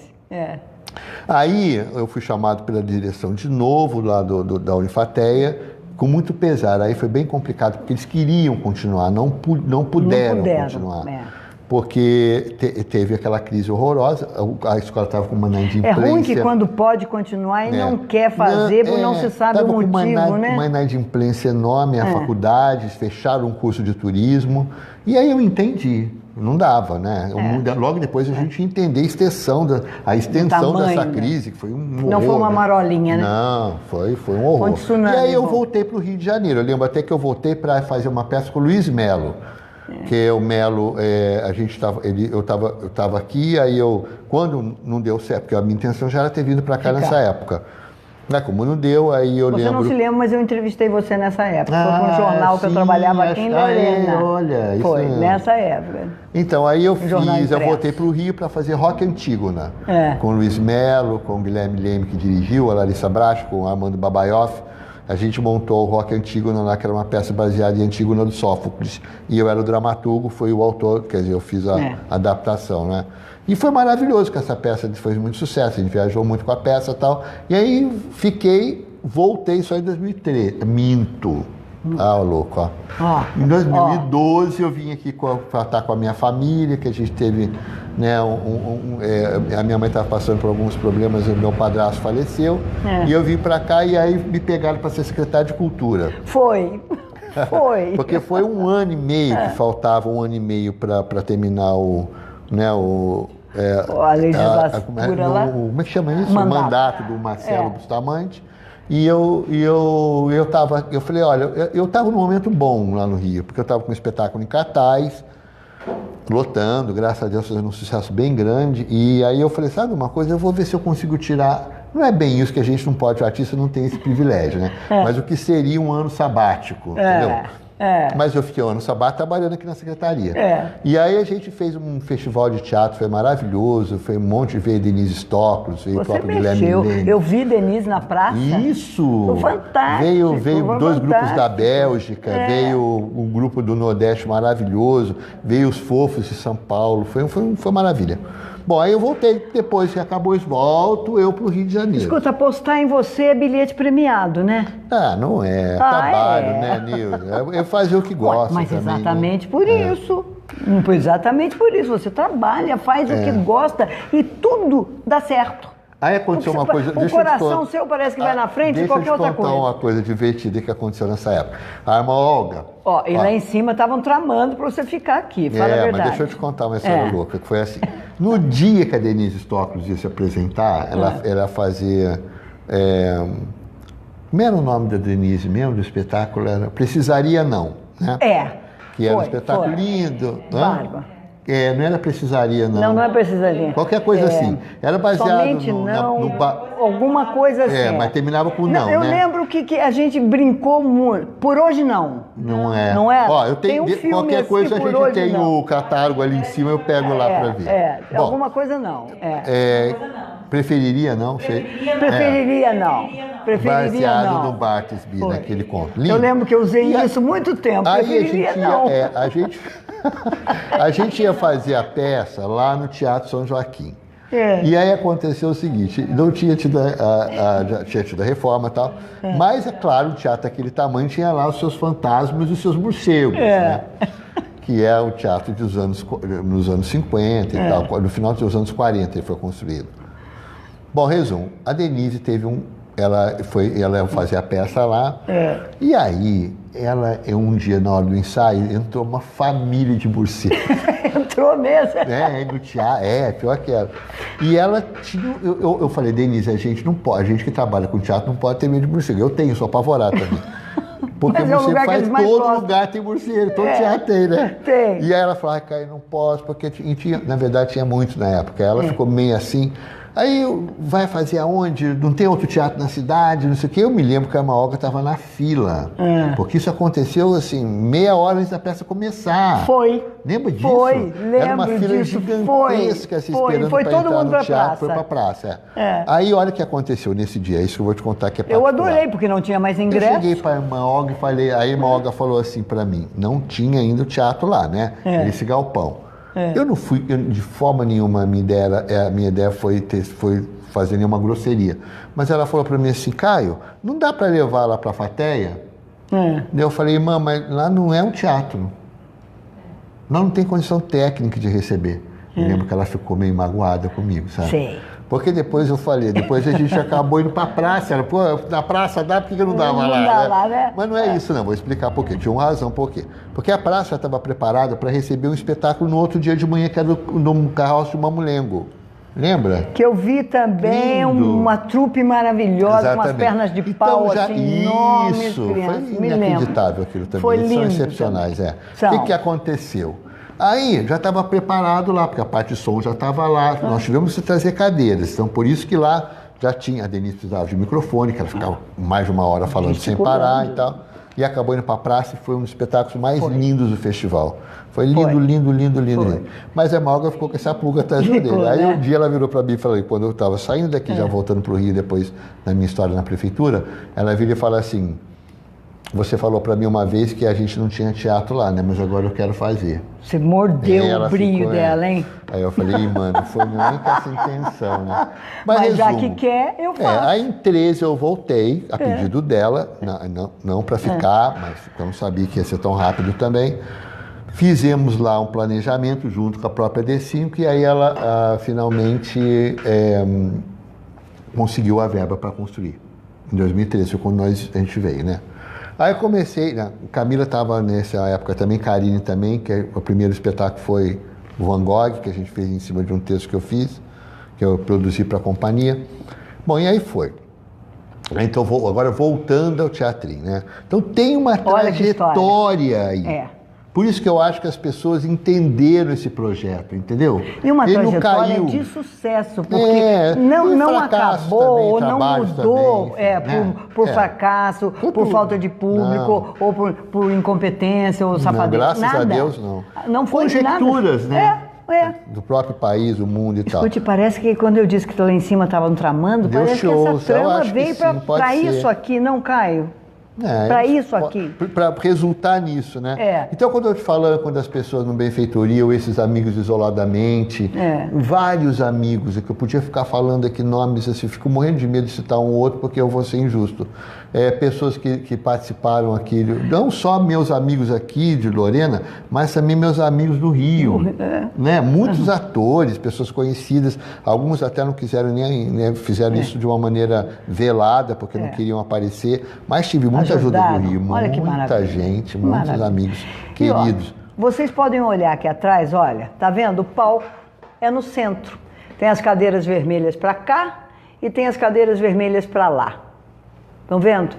[SPEAKER 2] Aí, eu fui chamado pela direção de novo, lá da Unifateia, com muito pesar. Aí foi bem complicado, porque eles queriam continuar, não puderam continuar. Porque teve aquela crise horrorosa, a escola estava com uma inadimplência.
[SPEAKER 1] É ruim que quando pode continuar e não quer fazer, porque não se sabe o motivo, né?
[SPEAKER 2] Uma inadimplência enorme, a faculdade, fecharam um curso de turismo, e aí eu entendi, não dava, né? Logo depois a gente ia entender a extensão dessa crise, que foi um horror.
[SPEAKER 1] Não foi uma marolinha, né?
[SPEAKER 2] Não, foi um horror. E aí eu voltei para o Rio de Janeiro, eu lembro até que eu voltei para fazer uma peça com o Luiz Melo. Que o Melo, eu estava aqui, aí quando não deu certo, porque a minha intenção já era ter vindo para cá nessa época. Como não deu, aí eu lembro...
[SPEAKER 1] Você não se lembra, mas eu entrevistei você nessa época. Foi com um jornal que eu trabalhava aqui em Lorena.
[SPEAKER 2] Olha, isso
[SPEAKER 1] foi, nessa época.
[SPEAKER 2] Então, aí eu voltei para o Rio para fazer Rock Antígona. Com o Luiz Melo, com o Guilherme Leme, que dirigiu, a Larissa Bracho, com o Armando Babaioff. A gente montou o Rock Antígona lá, que era uma peça baseada em Antígona do Sófocles. E eu era o dramaturgo, foi o autor, quer dizer, eu fiz a adaptação, né? E foi maravilhoso, que essa peça fez muito sucesso, a gente viajou muito com a peça e tal. E aí voltei só em 2013. Minto. Louco, ó. Em 2012 eu vim aqui para estar com a minha família, que a gente teve, né, a minha mãe estava passando por alguns problemas, o meu padrasto faleceu, e eu vim para cá e aí me pegaram para ser secretário de Cultura.
[SPEAKER 1] Foi.
[SPEAKER 2] Porque foi 1 ano e meio que faltava, 1 ano e meio para terminar
[SPEAKER 1] a legislatura lá.
[SPEAKER 2] Como é que chama isso? O mandato do Marcelo Bustamante. E eu falei, olha, eu estava num momento bom lá no Rio, porque eu estava com um espetáculo em cartaz, lotando, graças a Deus fazendo um sucesso bem grande. E aí eu falei, sabe uma coisa, eu vou ver se eu consigo tirar. Não é bem isso que a gente não pode, o artista não tem esse privilégio, né? Mas o que seria um ano sabático, entendeu? Mas eu fiquei um ano sabático trabalhando aqui na secretaria. E aí a gente fez um festival de teatro, foi maravilhoso, foi um monte, veio Denise Stoklos, veio o próprio Guilherme Lene.
[SPEAKER 1] Eu vi Denise na praça.
[SPEAKER 2] Isso!
[SPEAKER 1] Foi fantástico.
[SPEAKER 2] Veio dois grupos da Bélgica, veio um grupo do Nordeste maravilhoso, veio os Fofos de São Paulo, foi maravilha. Bom, aí eu voltei, depois que acabou isso, volto eu pro Rio de Janeiro.
[SPEAKER 1] Escuta, apostar em você é bilhete premiado, né?
[SPEAKER 2] Não é. Trabalho, né, Nilson? Eu fazer o que gosto.
[SPEAKER 1] Mas
[SPEAKER 2] também,
[SPEAKER 1] exatamente por isso. Exatamente por isso. Você trabalha, faz o que gosta e tudo dá certo.
[SPEAKER 2] Aí aconteceu uma coisa...
[SPEAKER 1] O coração seu parece que vai na frente de qualquer outra coisa.
[SPEAKER 2] Deixa eu te contar uma coisa divertida que aconteceu nessa época. A irmã Olga...
[SPEAKER 1] E lá em cima estavam tramando para você ficar aqui, fala a verdade.
[SPEAKER 2] Mas deixa eu te contar uma história louca, que foi assim. No dia que a Denise Stoklos ia se apresentar, ela fazia... Como era o nome da Denise mesmo, do espetáculo? Era Precisaria Não, né? Que era um espetáculo lindo.
[SPEAKER 1] Bárbaro.
[SPEAKER 2] Não era Precisaria, não.
[SPEAKER 1] Não é Precisaria.
[SPEAKER 2] Qualquer coisa assim. Era baseado
[SPEAKER 1] somente alguma coisa assim.
[SPEAKER 2] Mas terminava com não,
[SPEAKER 1] eu
[SPEAKER 2] né?
[SPEAKER 1] lembro que a gente brincou muito. Por hoje não.
[SPEAKER 2] Não é.
[SPEAKER 1] Não é?
[SPEAKER 2] Eu tenho
[SPEAKER 1] tem um filme
[SPEAKER 2] qualquer coisa
[SPEAKER 1] assim,
[SPEAKER 2] a gente tem o catálogo ali em cima, eu pego lá para ver.
[SPEAKER 1] Bom, alguma coisa não.
[SPEAKER 2] Preferiria não, sei.
[SPEAKER 1] Preferiria não. Preferiria
[SPEAKER 2] baseado
[SPEAKER 1] não.
[SPEAKER 2] no Bartlesby, naquele conto. Lindo.
[SPEAKER 1] Eu lembro que eu usei isso muito tempo. Preferiria não.
[SPEAKER 2] A gente ia fazer a peça lá no Teatro São Joaquim. E aí aconteceu o seguinte, não tinha tido já tinha tido a reforma e tal, mas é claro, o teatro daquele tamanho tinha lá os seus fantasmas e os seus morcegos, né? Que é o teatro nos anos 50 e tal, no final dos anos 40 ele foi construído. Bom, resumo, a Denise teve ela ia fazer a peça lá, e aí, um dia na hora do ensaio, entrou uma família de morcegos.
[SPEAKER 1] Entrou mesmo?
[SPEAKER 2] No teatro, pior que era. E ela tinha, eu falei, Denise, a gente que trabalha com teatro não pode ter medo de morcego. Eu tenho, sou apavorado também. Porque você faz todo lugar tem morcego, todo teatro tem, né?
[SPEAKER 1] Tem.
[SPEAKER 2] E aí ela falou, Caio, não posso, porque na verdade tinha muitos na época. Ela ficou meio assim. Aí vai fazer aonde? Não tem outro teatro na cidade, não sei o quê. Eu me lembro que a Irmã Olga estava na fila. Porque isso aconteceu, assim, meia hora antes da peça começar.
[SPEAKER 1] Foi.
[SPEAKER 2] Lembra disso?
[SPEAKER 1] Foi, lembro
[SPEAKER 2] Era uma fila
[SPEAKER 1] disso.
[SPEAKER 2] gigantesca, assim, esperando para entrar no teatro. Foi para a praça. Aí, olha o que aconteceu nesse dia. É isso que eu vou te contar que é particular.
[SPEAKER 1] Eu adorei, porque não tinha mais ingresso.
[SPEAKER 2] Eu cheguei para a Irmã Olga e falei... Aí a Irmã Olga falou assim para mim, não tinha ainda o teatro lá, né? Esse galpão. Eu não fui, de forma nenhuma, a minha ideia foi fazer nenhuma grosseria. Mas ela falou para mim assim, Caio, não dá para levar lá para a Fateia? Daí eu falei, irmã, mas lá não é um teatro. Lá não tem condição técnica de receber. Eu lembro que ela ficou meio magoada comigo, sabe?
[SPEAKER 1] Sei.
[SPEAKER 2] Porque depois a gente acabou indo para a praça. Ela, na praça dá, por que não dava lá?
[SPEAKER 1] Não dá lá, né?
[SPEAKER 2] Mas não é isso, não. Vou explicar por quê. Tinha uma razão por quê. Porque a praça já estava preparada para receber um espetáculo no outro dia de manhã, que era no Carroça de Mamulengo. Lembra?
[SPEAKER 1] Que eu vi também uma trupe maravilhosa, com as pernas de pau, assim, enormes.
[SPEAKER 2] Isso, foi inacreditável aquilo também.
[SPEAKER 1] Foi lindo.
[SPEAKER 2] São excepcionais, O que aconteceu? Aí já estava preparado lá, porque a parte de som já estava lá. Nós tivemos que trazer cadeiras. Então, por isso que lá já tinha. A Denise precisava de microfone, que ela ficava mais de uma hora falando sem parar e tal. E acabou indo para a praça e foi um dos espetáculos mais lindos do festival. Foi lindo. Mas a Malga ficou com essa pulga atrás dele. Aí um dia ela virou para mim e falou, quando eu estava saindo daqui, já voltando para o Rio depois da minha história na prefeitura, ela vira e fala assim, você falou para mim uma vez que a gente não tinha teatro lá, né? Mas agora eu quero fazer.
[SPEAKER 1] Você mordeu o brilho dela, hein?
[SPEAKER 2] Aí eu falei, mano, foi nem com essa intenção, né?
[SPEAKER 1] Mas
[SPEAKER 2] resumo,
[SPEAKER 1] já que quer, eu faço.
[SPEAKER 2] Aí em 13 eu voltei, a pedido dela, não para ficar, mas eu não sabia que ia ser tão rápido também. Fizemos lá um planejamento junto com a própria D5 e aí ela finalmente conseguiu a verba para construir. Em 2013 foi quando a gente veio, né? Aí eu comecei, Camila estava nessa época também, Karine também, que o primeiro espetáculo foi Van Gogh, que a gente fez em cima de um texto que eu fiz, que eu produzi para a companhia. Bom, e aí foi. Então, agora voltando ao teatrinho, né? Então, tem uma trajetória aí. Por isso que eu acho que as pessoas entenderam esse projeto, entendeu?
[SPEAKER 1] E uma trajetória de sucesso, porque não acabou também, ou não mudou também, por fracasso, por falta de público, ou por incompetência, ou safadeza.
[SPEAKER 2] Graças
[SPEAKER 1] nada.
[SPEAKER 2] A Deus, não.
[SPEAKER 1] Não foi
[SPEAKER 2] conjecturas,
[SPEAKER 1] nada.
[SPEAKER 2] né? Do próprio país, do mundo e tal.
[SPEAKER 1] Escute, parece que quando eu disse que lá em cima estavam tramando, parece que essa trama veio para isso aqui, não, Caio? Para isso aqui.
[SPEAKER 2] Para resultar nisso, né? Então, quando eu te falo, quando as pessoas no benfeitoria, ou esses amigos isoladamente, vários amigos, é que eu podia ficar falando aqui nomes, assim, fico morrendo de medo de citar um ou outro, porque eu vou ser injusto. Pessoas que participaram aqui, não só meus amigos aqui de Lorena, mas também meus amigos do Rio, né? Muitos atores, pessoas conhecidas, alguns até não quiseram nem fizeram isso de uma maneira velada, porque não queriam aparecer, mas tive muita ajuda do Rio, muita gente, muitos amigos queridos.
[SPEAKER 1] E, vocês podem olhar aqui atrás, olha, tá vendo? O palco é no centro. Tem as cadeiras vermelhas para cá e tem as cadeiras vermelhas para lá. Estão vendo?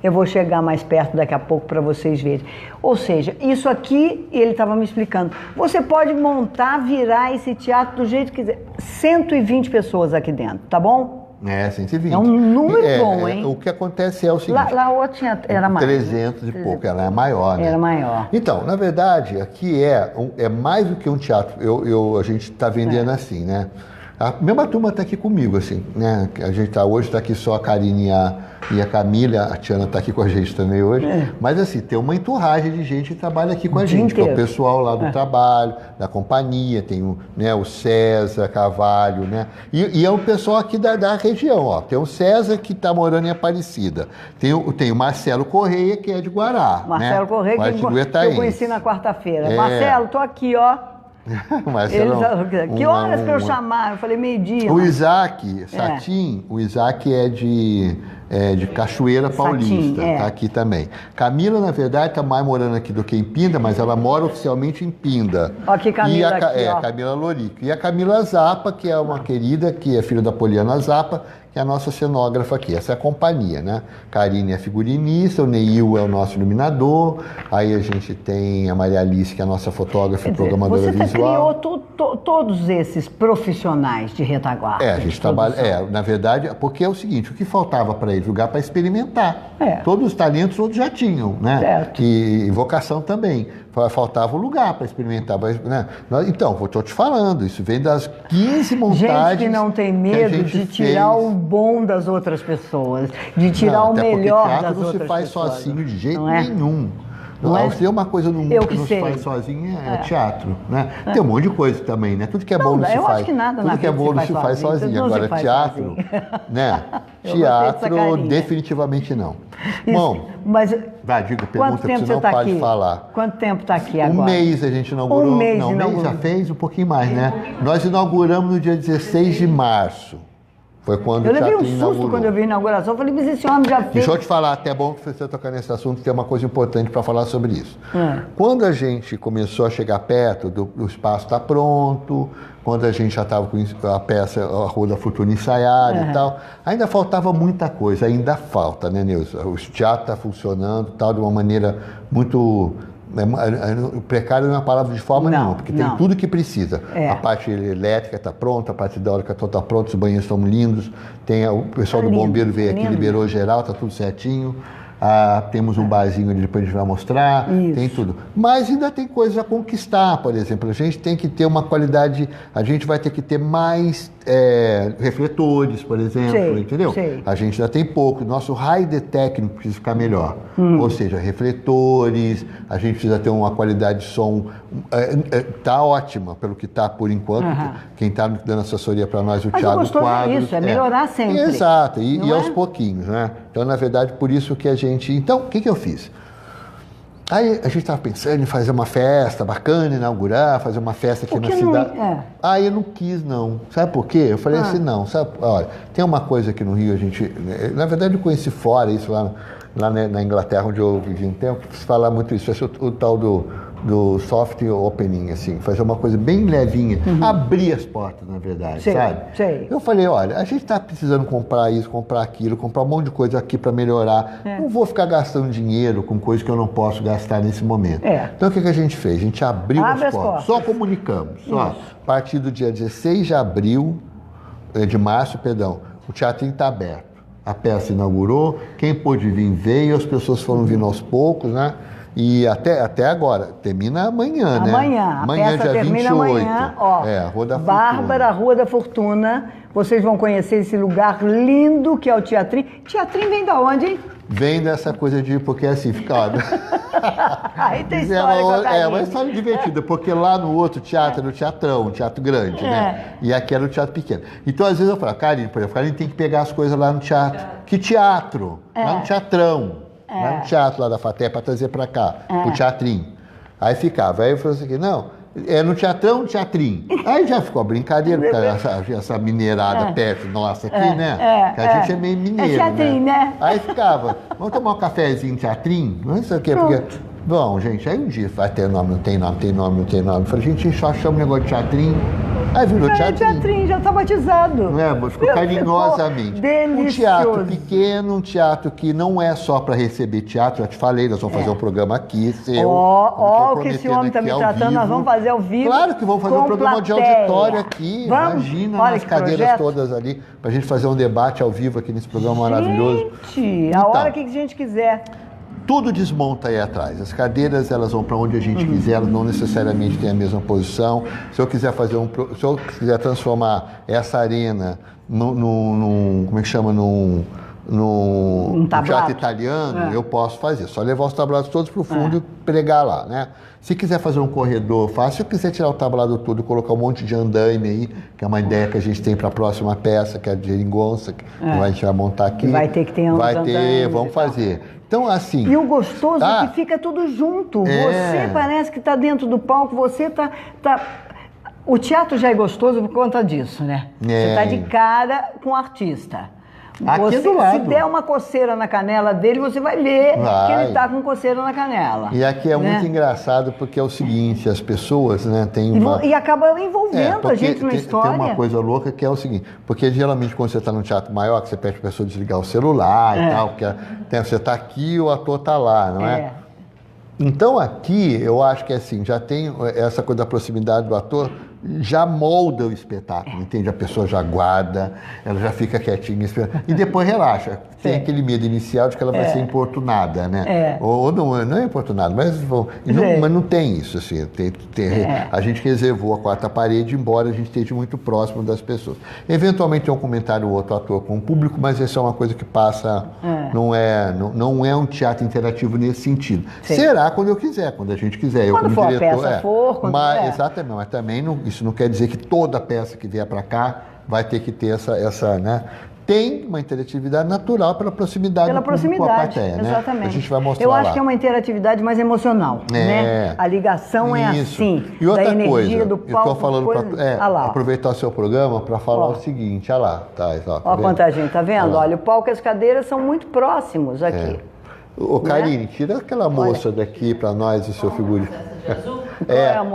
[SPEAKER 1] Eu vou chegar mais perto daqui a pouco para vocês verem. Ou seja, isso aqui, ele estava me explicando, você pode montar, virar esse teatro do jeito que quiser. 120 pessoas aqui dentro, tá bom?
[SPEAKER 2] 120.
[SPEAKER 1] É um número bom, hein?
[SPEAKER 2] O que acontece é o seguinte...
[SPEAKER 1] Lá outra era mais.
[SPEAKER 2] 300 e pouco, ela é maior, né?
[SPEAKER 1] Era maior.
[SPEAKER 2] Então, na verdade, aqui é mais do que um teatro. A gente está vendendo assim, né? A mesma turma está aqui comigo, assim, né? A gente hoje está aqui só a Karine e a Camila, a Tiana está aqui com a gente também hoje. Mas assim, tem uma enturragem de gente que trabalha aqui com a gente, que é o pessoal lá do trabalho, da companhia, tem o César Carvalho, né? E é o pessoal aqui da região, ó. Tem o César que está morando em Aparecida. Tem o Marcelo Correia, que é de Guará.
[SPEAKER 1] Marcelo Correia, que eu conheci na quarta-feira. Marcelo, tô aqui, ó. Que horas que eu chamar? Eu falei meio-dia.
[SPEAKER 2] O Isaac Satin, o Isaac é de Cachoeira Paulista, tá aqui também. Camila, na verdade, está mais morando aqui do que em Pinda, mas ela mora oficialmente em Pinda.
[SPEAKER 1] Ó, aqui Camila aqui,
[SPEAKER 2] Camila Lorico. E a Camila Zappa, que é uma querida, que é filha da Poliana Zappa, que é a nossa cenógrafa aqui. Essa é a companhia, né? Karine é figurinista, o Neil é o nosso iluminador, aí a gente tem a Maria Alice, que é a nossa fotógrafa e programadora visual. Você
[SPEAKER 1] criou todos esses profissionais de retaguarda.
[SPEAKER 2] A gente trabalha, na verdade, porque é o seguinte, o que faltava para eles? Lugar para experimentar. Todos os talentos todos já tinham, né?
[SPEAKER 1] Certo.
[SPEAKER 2] E vocação também. Faltava um lugar para experimentar, né? Então, estou te falando, isso vem das 15 montagens.
[SPEAKER 1] Gente que não tem medo de tirar o bom das outras pessoas, de tirar o melhor das outras pessoas.
[SPEAKER 2] Não se faz sozinho de jeito nenhum. Se tem uma coisa no mundo que não se faz sozinho é teatro, né? Tem um monte de coisa também, né? Tudo que é bom não se faz.
[SPEAKER 1] Eu acho que nada
[SPEAKER 2] tudo que é bom não se faz sozinho. Agora, teatro, né? Teatro, definitivamente não. Bom,
[SPEAKER 1] mas
[SPEAKER 2] diga, pergunta, porque você não pode falar.
[SPEAKER 1] Quanto tempo está aqui agora?
[SPEAKER 2] Um mês a gente inaugurou.
[SPEAKER 1] Um mês
[SPEAKER 2] já fez? Um pouquinho mais, né? Nós inauguramos no dia 16 de março. Foi quando
[SPEAKER 1] eu levei um susto inaugurou. Quando eu vi a inauguração. Eu falei, mas esse homem já fez...
[SPEAKER 2] Deixa eu te falar, até é bom que você tocar nesse assunto, tem uma coisa importante para falar sobre isso. Quando a gente começou a chegar perto do espaço estar pronto, quando a gente já estava com a peça, a Rua da Fortuna ensaiada e tal, ainda faltava muita coisa, ainda falta, né, Neuza? O teatro está funcionando tal, de uma maneira muito... Precário não é uma palavra de forma nenhuma, porque tem tudo que precisa. A parte elétrica está pronta, a parte hidráulica está pronta, os banheiros estão lindos, tem o pessoal do bombeiro veio aqui, liberou geral, está tudo certinho. Temos um barzinho ali, depois a gente vai mostrar, tem tudo. Mas ainda tem coisas a conquistar, por exemplo. A gente tem que ter uma qualidade, a gente vai ter que ter mais refletores, por exemplo, entendeu? A gente ainda tem pouco. Nosso raio técnico precisa ficar melhor. Ou seja, refletores, a gente precisa ter uma qualidade de som, tá ótima pelo que tá por enquanto. Quem está dando assessoria para nós, o Thiago Quadros.
[SPEAKER 1] Isso, melhorar sempre.
[SPEAKER 2] Exato, e aos pouquinhos, né? Então, na verdade, por isso que a gente... Então, o que eu fiz? Aí a gente estava pensando em fazer uma festa bacana, inaugurar, fazer uma festa aqui na cidade. Aí eu não quis, não. Sabe por quê? Eu falei assim, não, sabe? Olha, tem uma coisa aqui no Rio, a gente... Na verdade, eu conheci fora isso lá na Inglaterra, onde eu vivi um tempo, se fala muito isso. Esse o tal do do soft opening, assim, fazer uma coisa bem levinha, abrir as portas, na verdade, sabe? Eu falei, olha, a gente está precisando comprar isso, comprar aquilo, comprar um monte de coisa aqui para melhorar. Não vou ficar gastando dinheiro com coisas que eu não posso gastar nesse momento. Então, o que a gente fez? A gente abriu as portas. Só comunicamos. Só. A partir do dia 16 de março, perdão, o teatrinho está aberto. A peça inaugurou, quem pôde vir veio, as pessoas foram vindo aos poucos, né? E até agora, termina amanhã, né?
[SPEAKER 1] Amanhã, dia termina 28. Amanhã, ó.
[SPEAKER 2] Rua da
[SPEAKER 1] Bárbara, Rua da Fortuna. Vocês vão conhecer esse lugar lindo que é o Teatrinho. Teatrinho vem da onde, hein?
[SPEAKER 2] Vem dessa coisa de, porque assim, fica...
[SPEAKER 1] Aí tem história com a Karine.
[SPEAKER 2] É uma história divertida, porque lá no outro teatro era o teatrão, um teatro grande, né? E aqui era o teatro pequeno. Então, às vezes eu falo, Karine, por exemplo, Karine tem que pegar as coisas lá no teatro. Que teatro? Lá no teatrão. Lá no teatro lá da FATEC para trazer para cá, pro teatrinho. Aí ficava, aí eu falei assim, não, é no teatrão, no teatrinho. Aí já ficou a brincadeira, porque essa mineirada perto nossa aqui, né? Que a gente é meio mineiro,
[SPEAKER 1] teatrinho, né?
[SPEAKER 2] Aí ficava, vamos tomar um cafezinho teatrinho? Não sei o quê, porque... Bom, gente, aí um dia vai ter nome, não tem nome, tem nome, não tem nome. Eu falei, gente, só chama o negócio de teatrinho. Aí virou teatrinho.
[SPEAKER 1] Teatrinho, já está batizado.
[SPEAKER 2] Não é? Ficou carinhosamente.
[SPEAKER 1] Delicioso.
[SPEAKER 2] Um teatro pequeno, um teatro que não é só para receber teatro. Já te falei, nós vamos fazer um programa aqui, seu.
[SPEAKER 1] Ó, o que esse homem está me tratando, nós vamos fazer ao vivo.
[SPEAKER 2] Claro que vamos fazer um programa de auditório aqui.
[SPEAKER 1] Vamos?
[SPEAKER 2] Imagina, as cadeiras todas ali, para a gente fazer um debate ao vivo aqui nesse programa maravilhoso.
[SPEAKER 1] Gente, a hora que a gente quiser.
[SPEAKER 2] Tudo desmonta aí atrás. As cadeiras, elas vão para onde a gente quiser, elas não necessariamente têm a mesma posição. Se eu quiser transformar essa arena como é que chama, num teatro italiano, eu posso fazer. Só levar os tablados todos para o fundo e pregar lá, né? Se quiser fazer um corredor fácil, se eu quiser tirar o tablado todo e colocar um monte de andaime aí, que é uma ideia que a gente tem para a próxima peça, que é a de Geringonça, que a gente vai montar aqui.
[SPEAKER 1] Vai ter que ter
[SPEAKER 2] vamos fazer. Então, assim...
[SPEAKER 1] E o gostoso é que fica tudo junto. Você parece que está dentro do palco, você está... O teatro já é gostoso por conta disso, né? Você está de cara com o artista.
[SPEAKER 2] Aqui do lado.
[SPEAKER 1] Se der uma coceira na canela dele, você vai ver que ele está com coceira na canela.
[SPEAKER 2] E aqui é muito engraçado porque é o seguinte, as pessoas, né, tem uma...
[SPEAKER 1] E acaba envolvendo a gente na história.
[SPEAKER 2] Tem uma coisa louca que é o seguinte, porque geralmente quando você está num teatro maior, que você pede para a pessoa desligar o celular e tal, porque você está aqui e o ator está lá, não é? Então aqui, eu acho que assim, já tem essa coisa da proximidade do ator, já molda o espetáculo, entende? A pessoa já guarda, ela já fica quietinha esperando. E depois relaxa. Tem aquele medo inicial de que ela vai ser importunada, né? Ou não é importunada, mas não tem isso, assim. A gente reservou a quarta parede, embora a gente esteja muito próximo das pessoas. Eventualmente tem um comentário ou outro ator com o público, mas isso é uma coisa que passa... Não é um teatro interativo nesse sentido. Será quando eu quiser, quando a gente quiser.
[SPEAKER 1] Quando for diretor, a peça for,
[SPEAKER 2] exatamente, mas também isso não quer dizer que toda peça que vier para cá vai ter que ter essa, né? Tem uma interatividade natural pela proximidade com a plateia, né?
[SPEAKER 1] Exatamente.
[SPEAKER 2] A gente vai mostrar
[SPEAKER 1] Eu acho que é uma interatividade mais emocional, né? A ligação é assim,
[SPEAKER 2] e outra
[SPEAKER 1] da energia
[SPEAKER 2] coisa,
[SPEAKER 1] do palco.
[SPEAKER 2] Eu estou falando para aproveitar o seu programa para falar o seguinte, olha lá,
[SPEAKER 1] olha quanta gente, tá vendo? Olha, o palco e as cadeiras são muito próximos aqui.
[SPEAKER 2] Ô, Karine, tira aquela moça daqui para nós, o seu figurino.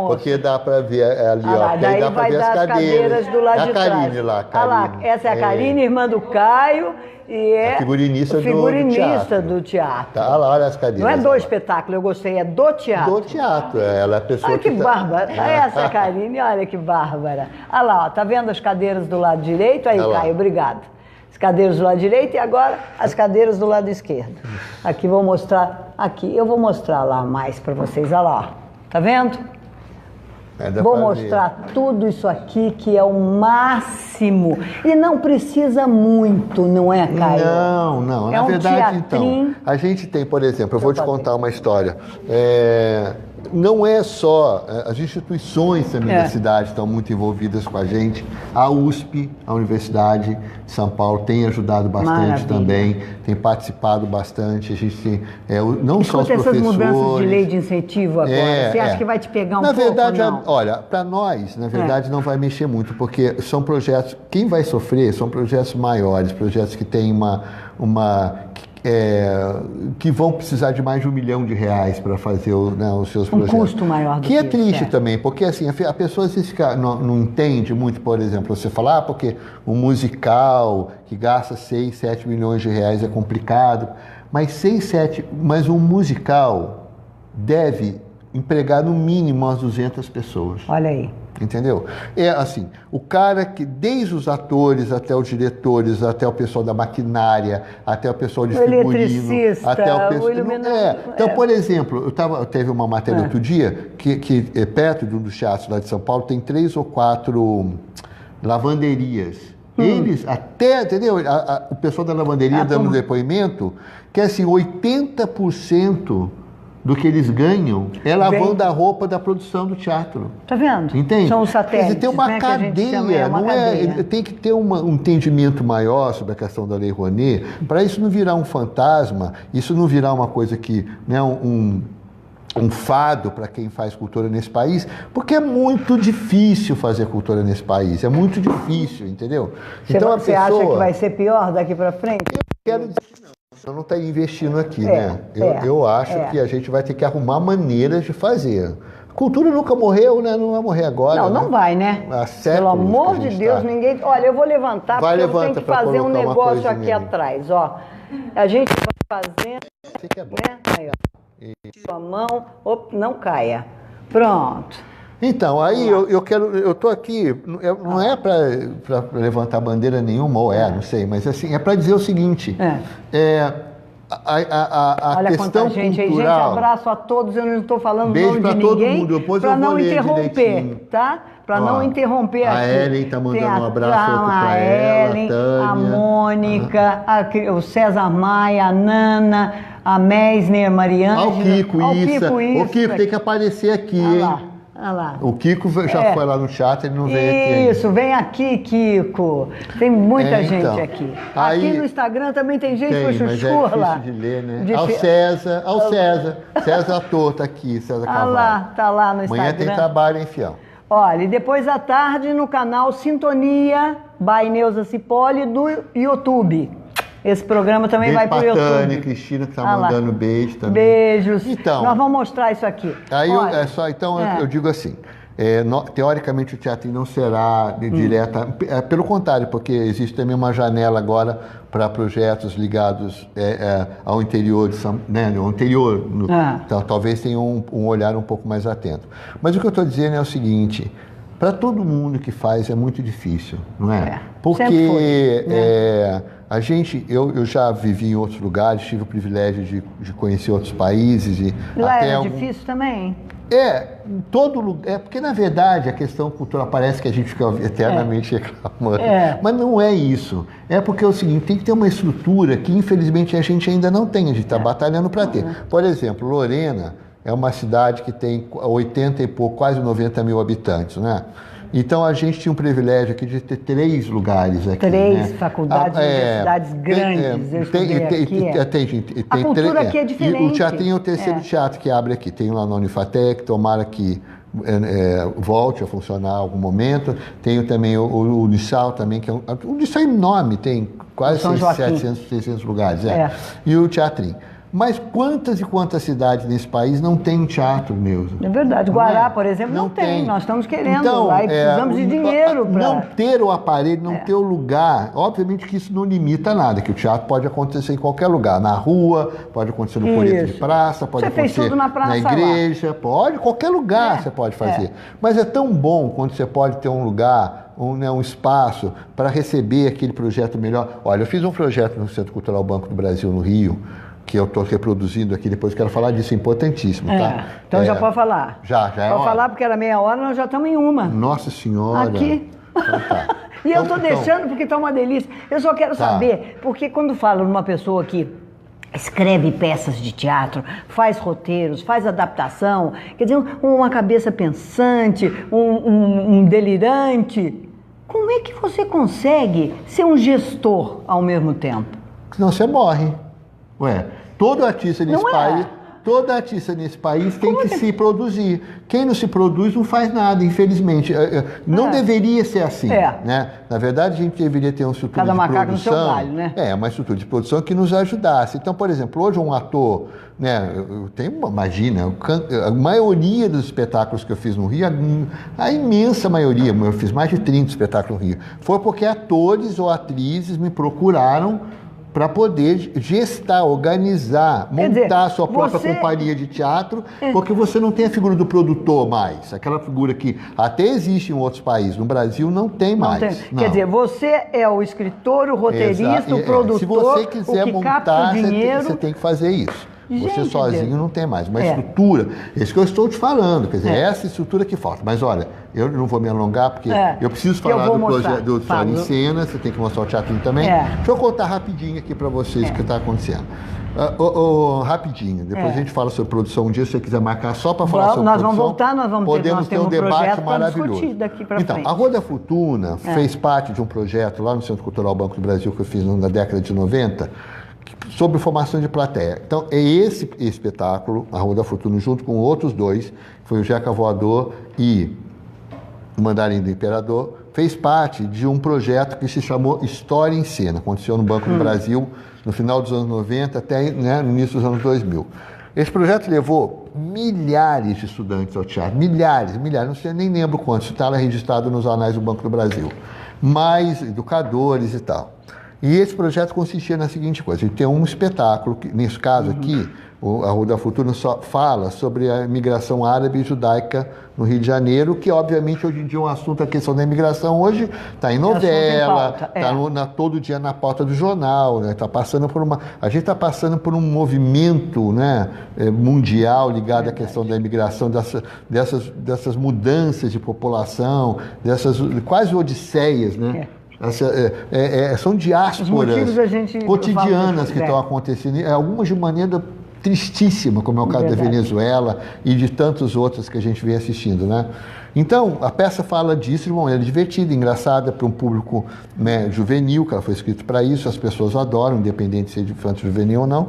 [SPEAKER 2] Porque dá para ver ali, ó.
[SPEAKER 1] Daí dá para ver as cadeiras do lado de trás.
[SPEAKER 2] A Karine lá, Karine.
[SPEAKER 1] Olha lá, essa é a Karine, irmã do Caio, e é
[SPEAKER 2] a figurinista
[SPEAKER 1] do teatro.
[SPEAKER 2] Tá lá, olha as cadeiras.
[SPEAKER 1] Não é do espetáculo, eu gostei, é do teatro.
[SPEAKER 2] Do teatro, ela é a pessoa
[SPEAKER 1] olha que bárbara. Essa é a Karine, olha que bárbara. Olha lá, ó, tá vendo as cadeiras do lado direito? Aí, Caio, obrigado. As cadeiras do lado direito e agora as cadeiras do lado esquerdo. Aqui vou mostrar, eu vou mostrar lá mais para vocês, olha lá, ó. Tá vendo? Vou mostrar tudo isso aqui que é o máximo. E não precisa muito, não é, Caio?
[SPEAKER 2] Não. Na verdade, então, a gente tem, por exemplo, eu vou te contar uma história. Não é só... As instituições também da cidade estão muito envolvidas com a gente. A USP, a Universidade de São Paulo, tem ajudado bastante também, tem participado bastante. A gente tem, não só os professores...
[SPEAKER 1] essas mudanças de lei de incentivo agora, você acha que vai te pegar pouco?
[SPEAKER 2] Na verdade, olha, para nós, na verdade, não vai mexer muito, porque são projetos... Quem vai sofrer são projetos maiores, projetos que têm que vão precisar de mais de R$1 milhão para fazer os seus projetos.
[SPEAKER 1] Um custo maior do
[SPEAKER 2] que é
[SPEAKER 1] isso,
[SPEAKER 2] triste também, porque assim, a pessoa às vezes não entende muito, por exemplo, você falar, porque um musical que gasta 6, 7 milhões de reais é complicado, mas um musical deve empregar no mínimo umas 200 pessoas.
[SPEAKER 1] Olha aí.
[SPEAKER 2] Entendeu? É assim, o cara que, desde os atores até os diretores, até o pessoal da maquinária, até o pessoal de figurino, até o pessoal... Então, por exemplo, teve uma matéria outro dia, que perto de um dos teatros lá de São Paulo, tem 3 ou 4 lavanderias. Eles até, entendeu? O pessoal da lavanderia dando depoimento, que assim, 80% do que eles ganham é lavando a roupa da produção do teatro.
[SPEAKER 1] Tá vendo?
[SPEAKER 2] Entende?
[SPEAKER 1] São os satélites.
[SPEAKER 2] Quer dizer, tem uma cadeia, cadeia. Tem que ter um entendimento maior sobre a questão da Lei Rouanet, para isso não virar um fantasma, isso não virar uma coisa que, né, um fado para quem faz cultura nesse país, porque é muito difícil fazer cultura nesse país, é muito difícil, entendeu?
[SPEAKER 1] Você acha que vai ser pior daqui para frente?
[SPEAKER 2] Eu quero dizer que não. Eu não está investindo aqui, né? Eu acho que a gente vai ter que arrumar maneiras de fazer. Cultura nunca morreu, né? Não vai morrer agora.
[SPEAKER 1] Não, não vai, né? Pelo amor de Deus, ninguém... Olha, eu vou levantar, porque eu tenho que fazer um negócio aqui atrás, ó. A gente vai fazendo...
[SPEAKER 2] Fica bom.
[SPEAKER 1] Né? Aí, ó. Sua mão, não caia. Pronto.
[SPEAKER 2] Então, aí eu estou aqui, não é para levantar bandeira nenhuma, ou não sei, mas assim, é para dizer o seguinte, a
[SPEAKER 1] olha
[SPEAKER 2] questão
[SPEAKER 1] gente,
[SPEAKER 2] cultural...
[SPEAKER 1] Gente, abraço a todos, eu não estou falando o
[SPEAKER 2] beijo
[SPEAKER 1] nome de ninguém, para não interromper, tá? Para não interromper aqui.
[SPEAKER 2] A Ellen está mandando um abraço para ela,
[SPEAKER 1] Ellen,
[SPEAKER 2] a Tânia,
[SPEAKER 1] a Mônica, o César Maia, a Nana, a Meisner, a Mariana...
[SPEAKER 2] O Kiko, o Kiko tem que aparecer aqui, hein?
[SPEAKER 1] Olha lá.
[SPEAKER 2] O Kiko já foi lá no chat, ele não veio aqui ainda.
[SPEAKER 1] Isso, vem aqui, Kiko. Tem muita gente aqui. Aqui no Instagram também tem gente com chuchur lá.
[SPEAKER 2] De ler, né? César ator tá aqui, César Carvalho.
[SPEAKER 1] Lá, tá lá no Instagram.
[SPEAKER 2] Amanhã tem trabalho, hein, fiel?
[SPEAKER 1] Olha, e depois à tarde no canal Sintonia by Neuza Cipolli do YouTube. Esse programa também vai para o YouTube.
[SPEAKER 2] Tânia, Cristina, que está mandando beijo também.
[SPEAKER 1] Beijos.
[SPEAKER 2] Então,
[SPEAKER 1] nós vamos mostrar isso aqui.
[SPEAKER 2] Aí eu digo assim, teoricamente o teatro não será direta, pelo contrário, porque existe também uma janela agora para projetos ligados ao interior de então, talvez tenha um olhar um pouco mais atento. Mas o que eu estou dizendo é o seguinte: para todo mundo que faz é muito difícil, não é? Porque eu já vivi em outros lugares, tive o privilégio de conhecer outros países. E
[SPEAKER 1] lá era difícil também?
[SPEAKER 2] Em todo lugar. Porque, na verdade, a questão cultural parece que a gente fica eternamente reclamando. Mas não é isso. É porque é o seguinte, tem que ter uma estrutura que, infelizmente, a gente ainda não tem. A gente está batalhando para ter. Por exemplo, Lorena é uma cidade que tem 80 e pouco, quase 90 mil habitantes, né? Então, a gente tinha um privilégio aqui de ter 3 lugares aqui. 3
[SPEAKER 1] faculdades, universidades grandes. A cultura aqui é diferente.
[SPEAKER 2] E o teatrinho é o terceiro teatro que abre aqui. Tem lá na Unifatec, tomara que volte a funcionar em algum momento. Tenho também o Unissal também, que o Unissal é enorme, tem quase 700, 600 lugares. E o teatrinho. Mas quantas e quantas cidades nesse país não tem teatro, Neuza?
[SPEAKER 1] É verdade. Guará, por exemplo, não tem. Nós estamos querendo lá e precisamos de dinheiro para...
[SPEAKER 2] Não ter o aparelho, não ter o lugar. Obviamente que isso não limita nada, que o teatro pode acontecer em qualquer lugar. Na rua, pode acontecer no coreto de praça, pode acontecer na igreja, pode, qualquer lugar você pode fazer. Mas é tão bom quando você pode ter um lugar, um espaço para receber aquele projeto melhor. Olha, eu fiz um projeto no Centro Cultural Banco do Brasil, no Rio, que eu estou reproduzindo aqui, depois quero falar disso, é importantíssimo, tá?
[SPEAKER 1] Então já pode falar.
[SPEAKER 2] Já é
[SPEAKER 1] pode falar, porque era meia hora, nós já estamos em uma.
[SPEAKER 2] Nossa Senhora.
[SPEAKER 1] Aqui. Então, tá. E eu estou deixando porque está uma delícia. Eu só quero saber, porque quando falo numa pessoa que escreve peças de teatro, faz roteiros, faz adaptação, quer dizer, uma cabeça pensante, um delirante, como é que você consegue ser um gestor ao mesmo tempo?
[SPEAKER 2] Senão você morre. Todo artista nesse país... Toda artista nesse país tem que se produzir. Quem não se produz não faz nada, infelizmente. Não deveria ser assim, né? Na verdade, a gente deveria ter uma estrutura de produção. No seu galho, né? Uma estrutura de produção que nos ajudasse. Então, por exemplo, hoje um ator, né? Imagina, a maioria dos espetáculos que eu fiz no Rio, a imensa maioria, eu fiz mais de 30 espetáculos no Rio, foi porque atores ou atrizes me procuraram para poder gestar, organizar, montar a sua própria companhia de teatro, porque você não tem a figura do produtor mais. Aquela figura que até existe em outros países. No Brasil não tem mais. Não.
[SPEAKER 1] Quer dizer, você é o escritor, o roteirista, o produtor,
[SPEAKER 2] se você quiser montar,
[SPEAKER 1] você
[SPEAKER 2] tem que fazer isso. Você sozinho não tem mais. Uma estrutura, isso que eu estou te falando, quer dizer, essa estrutura que falta. Mas olha, eu não vou me alongar, porque eu preciso falar do projeto do História em Cena, você tem que mostrar o teatrinho também. Deixa eu contar rapidinho aqui para vocês o que está acontecendo. Rapidinho, depois a gente fala sobre produção um dia, se você quiser marcar só para falar sobre produção.
[SPEAKER 1] Nós vamos voltar,
[SPEAKER 2] podemos ter um debate maravilhoso.
[SPEAKER 1] Daqui pra
[SPEAKER 2] então,
[SPEAKER 1] frente.
[SPEAKER 2] A Rua da Fortuna fez parte de um projeto lá no Centro Cultural Banco do Brasil que eu fiz na década de 90, sobre formação de plateia. Então, é esse espetáculo, A Rua da Fortuna, junto com outros dois, foi o Jeca Voador e o Mandarim do Imperador, fez parte de um projeto que se chamou História em Cena. Aconteceu no Banco do Brasil no final dos anos 90 até no início dos anos 2000. Esse projeto levou milhares de estudantes ao teatro, milhares, não sei, nem lembro quantos, está lá registrado nos anais do Banco do Brasil, mais educadores e tal. E esse projeto consistia na seguinte coisa: a gente tem um espetáculo, que, nesse caso aqui, a Rua da Fortuna só fala sobre a imigração árabe e judaica no Rio de Janeiro, que obviamente hoje em dia é um assunto, a questão da imigração hoje está em novela, está todo dia na pauta do jornal, né? A gente está passando por um movimento, né, mundial ligado à questão da imigração, dessas mudanças de população, dessas quase odisseias, né? São diásporas cotidianas que estão acontecendo, algumas de maneira tristíssima, como é o caso da Venezuela e de tantos outros que a gente vem assistindo, né? Então, a peça fala disso de uma maneira divertida, engraçada, para um público, né, juvenil, que ela foi escrita para isso, as pessoas adoram, independente de ser de infanto juvenil ou não.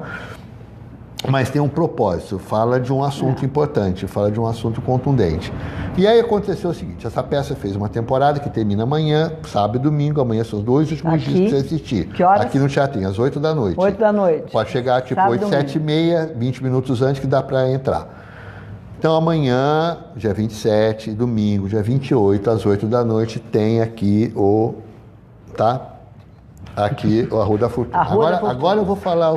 [SPEAKER 2] Mas tem um propósito, fala de um assunto importante, fala de um assunto contundente. E aí aconteceu o seguinte: essa peça fez uma temporada que termina amanhã, sábado e domingo, amanhã são os 2 últimos dias para você assistir.
[SPEAKER 1] Que horas?
[SPEAKER 2] Aqui no Teatrinho, às 8 da noite.
[SPEAKER 1] 8 da noite.
[SPEAKER 2] Pode chegar tipo 8, 7 e meia, 20 minutos antes que dá para entrar. Então amanhã, dia 27, domingo, dia 28, às 8 da noite, tem aqui aqui, a Rua da Fortuna. Agora eu vou falar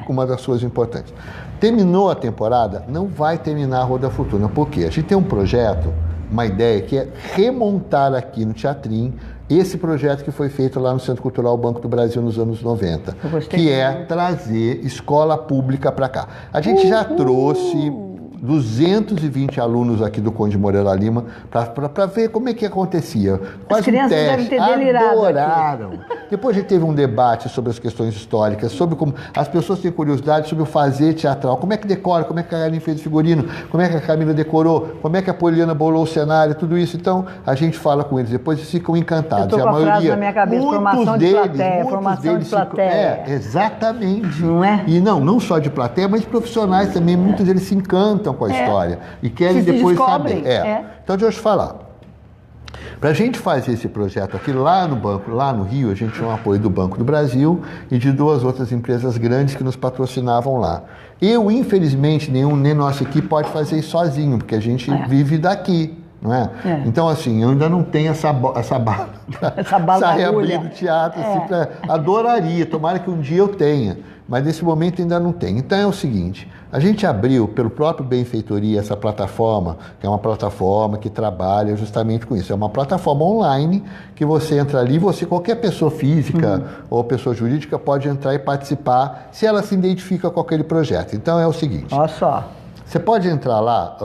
[SPEAKER 2] uma das coisas importantes. Terminou a temporada, não vai terminar a Rua da Fortuna. Por quê? A gente tem um projeto, uma ideia, que é remontar aqui no Teatrinho esse projeto que foi feito lá no Centro Cultural Banco do Brasil nos anos 90, que é trazer escola pública para cá. A gente já trouxe 220 alunos aqui do Conde Moreira Lima para ver como é que acontecia.
[SPEAKER 1] As crianças devem ter delirado.
[SPEAKER 2] Adoraram. Depois a gente teve um debate sobre as questões históricas, sobre como as pessoas têm curiosidade sobre o fazer teatral, como é que decora, como é que a Aline fez o figurino, como é que a Camila decorou, como é que a Poliana bolou o cenário, tudo isso. Então a gente fala com eles, depois eles ficam encantados.
[SPEAKER 1] Eu tô com a frase na minha cabeça, formação de plateia.
[SPEAKER 2] Exatamente.
[SPEAKER 1] Não é?
[SPEAKER 2] E não só de plateia, mas de profissionais também, muitos deles se encantam com a história e querem depois saber. Então, deixa eu te falar. Para a gente fazer esse projeto aqui lá no Rio, a gente tinha um apoio do Banco do Brasil e de 2 outras empresas grandes que nos patrocinavam lá. Eu, infelizmente, nem nossa equipe pode fazer isso sozinho, porque a gente vive daqui. Não é? Então, assim, eu ainda não tenho essa bala sair abrindo o teatro, assim, adoraria, tomara que um dia eu tenha, mas nesse momento ainda não tem. Então é o seguinte: a gente abriu pelo próprio Benfeitoria essa plataforma, que é uma plataforma que trabalha justamente com isso. É uma plataforma online que você entra ali, qualquer pessoa física ou pessoa jurídica pode entrar e participar se ela se identifica com aquele projeto. Então é o seguinte.
[SPEAKER 1] Olha só.
[SPEAKER 2] Você pode entrar lá,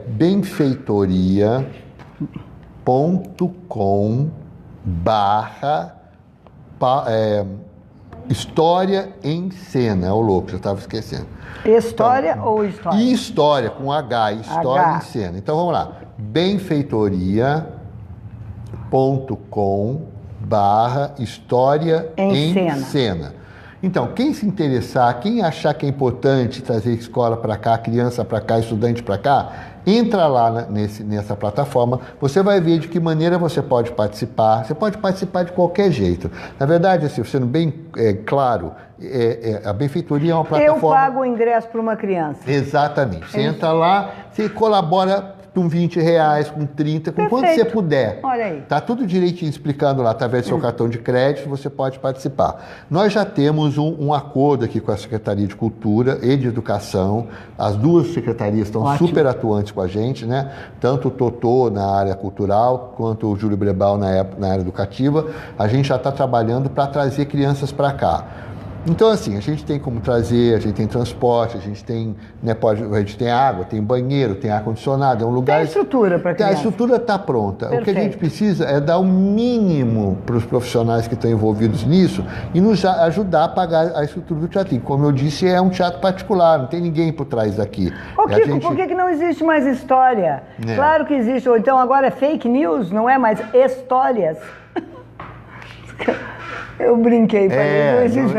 [SPEAKER 2] benfeitoria.com/História em Cena. É o louco, já estava esquecendo.
[SPEAKER 1] História ou história?
[SPEAKER 2] História, com H, História em Cena. Então vamos lá. benfeitoria.com/História em Cena. Então, quem se interessar, quem achar que é importante trazer escola para cá, criança para cá, estudante para cá, entra lá nessa plataforma, você vai ver de que maneira você pode participar. Você pode participar de qualquer jeito. Na verdade, assim, sendo bem claro, a benfeitoria é uma plataforma...
[SPEAKER 1] Eu pago o ingresso para uma criança.
[SPEAKER 2] Exatamente. Você entra lá, você colabora com R$20, com 30, com quanto você puder.
[SPEAKER 1] Olha aí.
[SPEAKER 2] Tá tudo direitinho explicando lá, através do seu cartão de crédito, você pode participar. Nós já temos um acordo aqui com a Secretaria de Cultura e de Educação. As duas secretarias estão super atuantes com a gente, né? Tanto o Totô na área cultural, quanto o Júlio Brebal na área educativa. A gente já está trabalhando para trazer crianças para cá. Então, assim, a gente tem como trazer, a gente tem transporte, a gente tem, né, a gente tem água, tem banheiro, tem ar-condicionado, é um lugar...
[SPEAKER 1] Tem estrutura para criança.
[SPEAKER 2] A estrutura está pronta. Perfeito. O que a gente precisa é dar o mínimo para os profissionais que estão envolvidos nisso e nos ajudar a pagar a estrutura do teatro. Como eu disse, é um teatro particular, não tem ninguém por trás daqui.
[SPEAKER 1] Ô, Kiko, por que não existe mais história? Claro que existe, ou então agora é fake news, não é mais histórias. Eu brinquei, falei, não existe.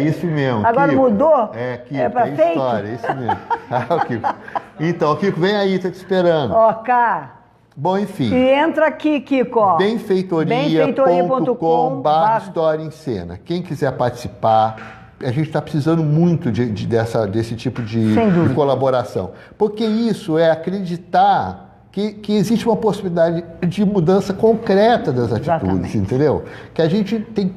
[SPEAKER 2] Isso mesmo.
[SPEAKER 1] Agora
[SPEAKER 2] Kiko,
[SPEAKER 1] mudou?
[SPEAKER 2] Kiko,
[SPEAKER 1] é pra fake?
[SPEAKER 2] História, isso mesmo. Kiko. Então, Kiko, vem aí, tá te esperando.
[SPEAKER 1] Cá.
[SPEAKER 2] Bom, enfim.
[SPEAKER 1] E entra aqui, Kiko.
[SPEAKER 2] benfeitoria.com/história em cena. Quem quiser participar, a gente está precisando muito desse tipo de colaboração. Porque isso é acreditar que existe uma possibilidade de mudança concreta das atitudes, entendeu? Que a gente tem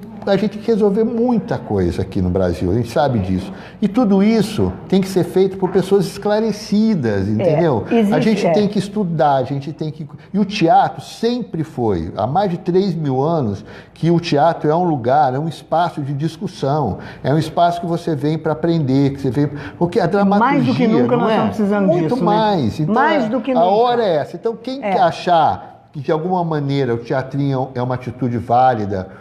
[SPEAKER 2] que resolver muita coisa aqui no Brasil, a gente sabe disso. E tudo isso tem que ser feito por pessoas esclarecidas, entendeu? A gente tem que estudar, a gente tem que... E o teatro sempre foi, há mais de 3.000 anos, que o teatro é um lugar, é um espaço de discussão, é um espaço que você vem para aprender, que você vem... Porque a dramaturgia...
[SPEAKER 1] Mais do que nunca nós estamos precisando disso.
[SPEAKER 2] Muito mais.
[SPEAKER 1] Então, mais do que nunca.
[SPEAKER 2] A hora é essa. Então, quem quer achar que, de alguma maneira, o teatrinho é uma atitude válida,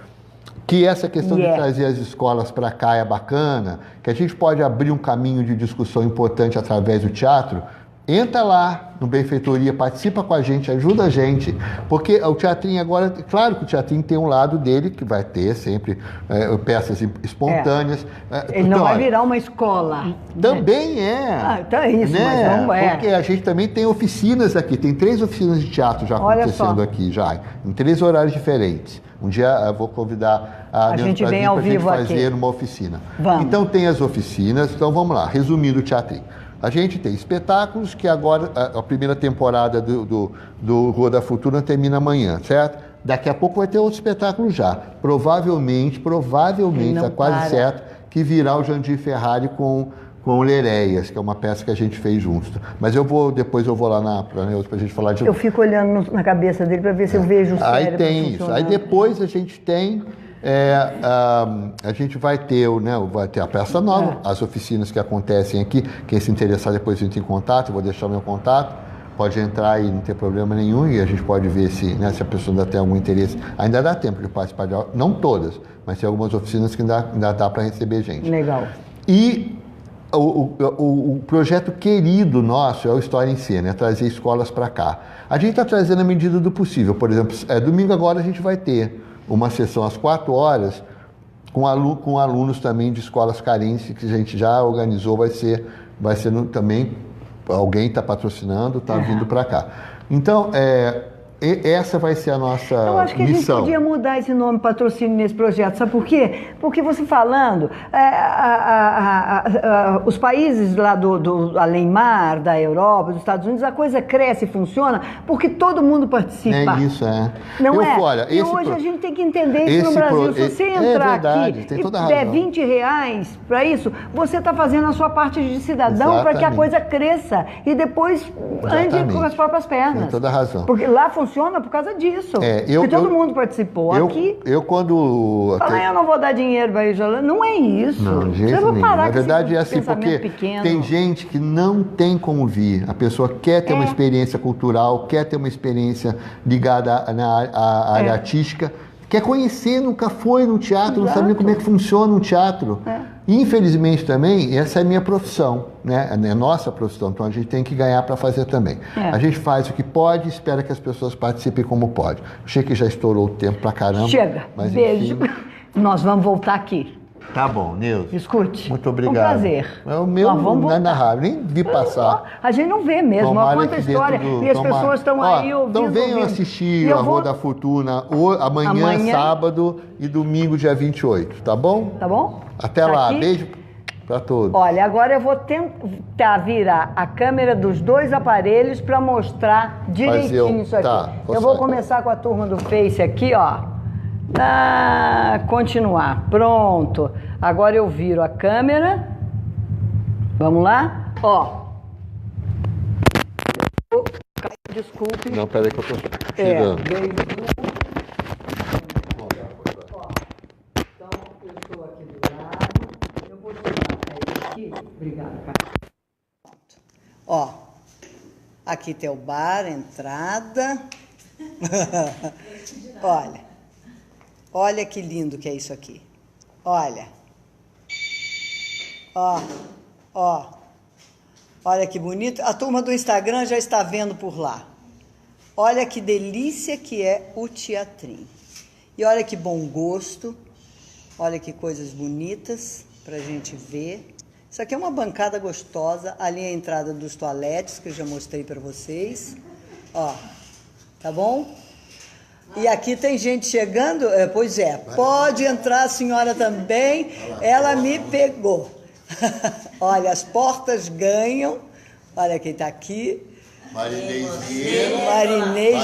[SPEAKER 2] que essa questão de trazer as escolas para cá é bacana, que a gente pode abrir um caminho de discussão importante através do teatro, entra lá no Benfeitoria, participa com a gente, ajuda a gente, porque o teatrinho agora, claro que o teatrinho tem um lado dele, que vai ter sempre peças espontâneas.
[SPEAKER 1] Ele não vai virar uma escola.
[SPEAKER 2] Também
[SPEAKER 1] então é isso,
[SPEAKER 2] né?
[SPEAKER 1] Mas não é.
[SPEAKER 2] Porque a gente também tem oficinas aqui, tem 3 oficinas de teatro já acontecendo aqui, já, em 3 horários diferentes. Um dia eu vou convidar a gente vem ao vivo para a gente fazer uma oficina.
[SPEAKER 1] Vamos.
[SPEAKER 2] Então tem as oficinas, então vamos lá, resumindo o teatrinho. A gente tem espetáculos que agora, a primeira temporada do Rua da Fortuna termina amanhã, certo? Daqui a pouco vai ter outro espetáculo já. Provavelmente, está quase certo, que virá o Jandir Ferrari com o Lereias, que é uma peça que a gente fez juntos. Mas depois eu vou lá para a gente falar de...
[SPEAKER 1] Eu fico olhando na cabeça dele para ver se eu vejo o cérebro.
[SPEAKER 2] Aí tem isso. Aí depois a gente tem... a gente vai ter a peça nova, as oficinas que acontecem aqui. Quem se interessar, depois entra em contato, eu vou deixar o meu contato, pode entrar e não tem problema nenhum, e a gente pode ver se a pessoa ainda tem algum interesse. Ainda dá tempo de participar de, não todas, mas tem algumas oficinas que ainda dá para receber gente.
[SPEAKER 1] Legal.
[SPEAKER 2] E o projeto querido nosso é o História em Cena, é trazer escolas para cá. A gente está trazendo à medida do possível. Por exemplo, domingo agora a gente vai ter uma sessão às 4 horas com alunos também de escolas carentes, que a gente já organizou, vai ser também, alguém está patrocinando, está vindo para cá. Então, essa vai ser a nossa missão.
[SPEAKER 1] Eu acho que a gente podia mudar esse nome patrocínio nesse projeto, sabe por quê? Porque você falando, os países lá do além-mar, da Europa, dos Estados Unidos, a coisa cresce e funciona porque todo mundo participa.
[SPEAKER 2] É isso,
[SPEAKER 1] Não Olha, e hoje a gente tem que entender isso no Brasil. Se você entrar aqui e der R$20 para isso, você está fazendo a sua parte de cidadão para que a coisa cresça e depois ande com as próprias pernas.
[SPEAKER 2] Tem toda a razão.
[SPEAKER 1] Porque lá funciona por causa disso. Porque todo mundo participou. Aqui.
[SPEAKER 2] Eu quando.
[SPEAKER 1] Eu não vou dar dinheiro para isso. Não é isso.
[SPEAKER 2] Não, de jeito nenhum. Na verdade é assim, porque tem gente que não tem como vir. A pessoa quer ter uma experiência cultural, quer ter uma experiência ligada à área artística, quer conhecer, nunca foi no teatro, não sabe nem como é que funciona um teatro. Infelizmente também, essa é a minha profissão, né? É nossa profissão, então a gente tem que ganhar para fazer também. A gente faz o que pode, espera que as pessoas participem como pode. Achei que já estourou o tempo pra caramba.
[SPEAKER 1] Chega,
[SPEAKER 2] mas
[SPEAKER 1] beijo.
[SPEAKER 2] Enfim...
[SPEAKER 1] Nós vamos voltar aqui.
[SPEAKER 2] Tá bom, Neuza.
[SPEAKER 1] Escute.
[SPEAKER 2] Muito obrigado.
[SPEAKER 1] Um prazer.
[SPEAKER 2] É o meu não é narrável, nem vi passar.
[SPEAKER 1] A gente não vê mesmo, olha quanta história. E as pessoas estão aí ouvindo.
[SPEAKER 2] Então venham assistir o Avô da Fortuna amanhã, sábado e domingo, dia 28, tá bom?
[SPEAKER 1] Tá bom?
[SPEAKER 2] Até lá, beijo para todos.
[SPEAKER 1] Olha, agora eu vou tentar virar a câmera dos dois aparelhos para mostrar direitinho isso aqui.
[SPEAKER 2] Tá,
[SPEAKER 1] eu vou começar com a turma do Face aqui, ó. Continuar. Pronto. Agora eu viro a câmera. Vamos lá? Ó. Desculpe.
[SPEAKER 2] Não, peraí que eu tô tirando.
[SPEAKER 1] Então, eu estou aqui do lado. Eu vou tirar aqui. Obrigada, cara. Ó. Aqui tem o bar, entrada. Olha. Olha que lindo que é isso aqui. Olha. Ó. Olha que bonito. A turma do Instagram já está vendo por lá. Olha que delícia que é o teatrinho. E olha que bom gosto. Olha que coisas bonitas pra gente ver. Isso aqui é uma bancada gostosa. Ali é a entrada dos toaletes, que eu já mostrei para vocês. Ó. Tá bom? E aqui tem gente chegando, pois é, pode entrar a senhora também, ela me pegou. Olha, as portas ganham, olha quem está aqui. Marinês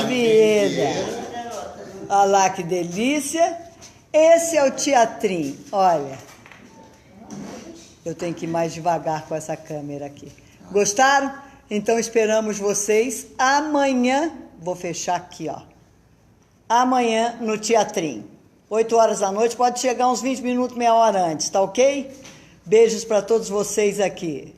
[SPEAKER 1] Vieira. Olha lá que delícia. Esse é o teatrinho, olha. Eu tenho que ir mais devagar com essa câmera aqui. Gostaram? Então esperamos vocês amanhã, vou fechar aqui, ó. Amanhã no teatrinho, 8 horas da noite, pode chegar uns 20 minutos, meia hora antes, tá ok? Beijos para todos vocês aqui.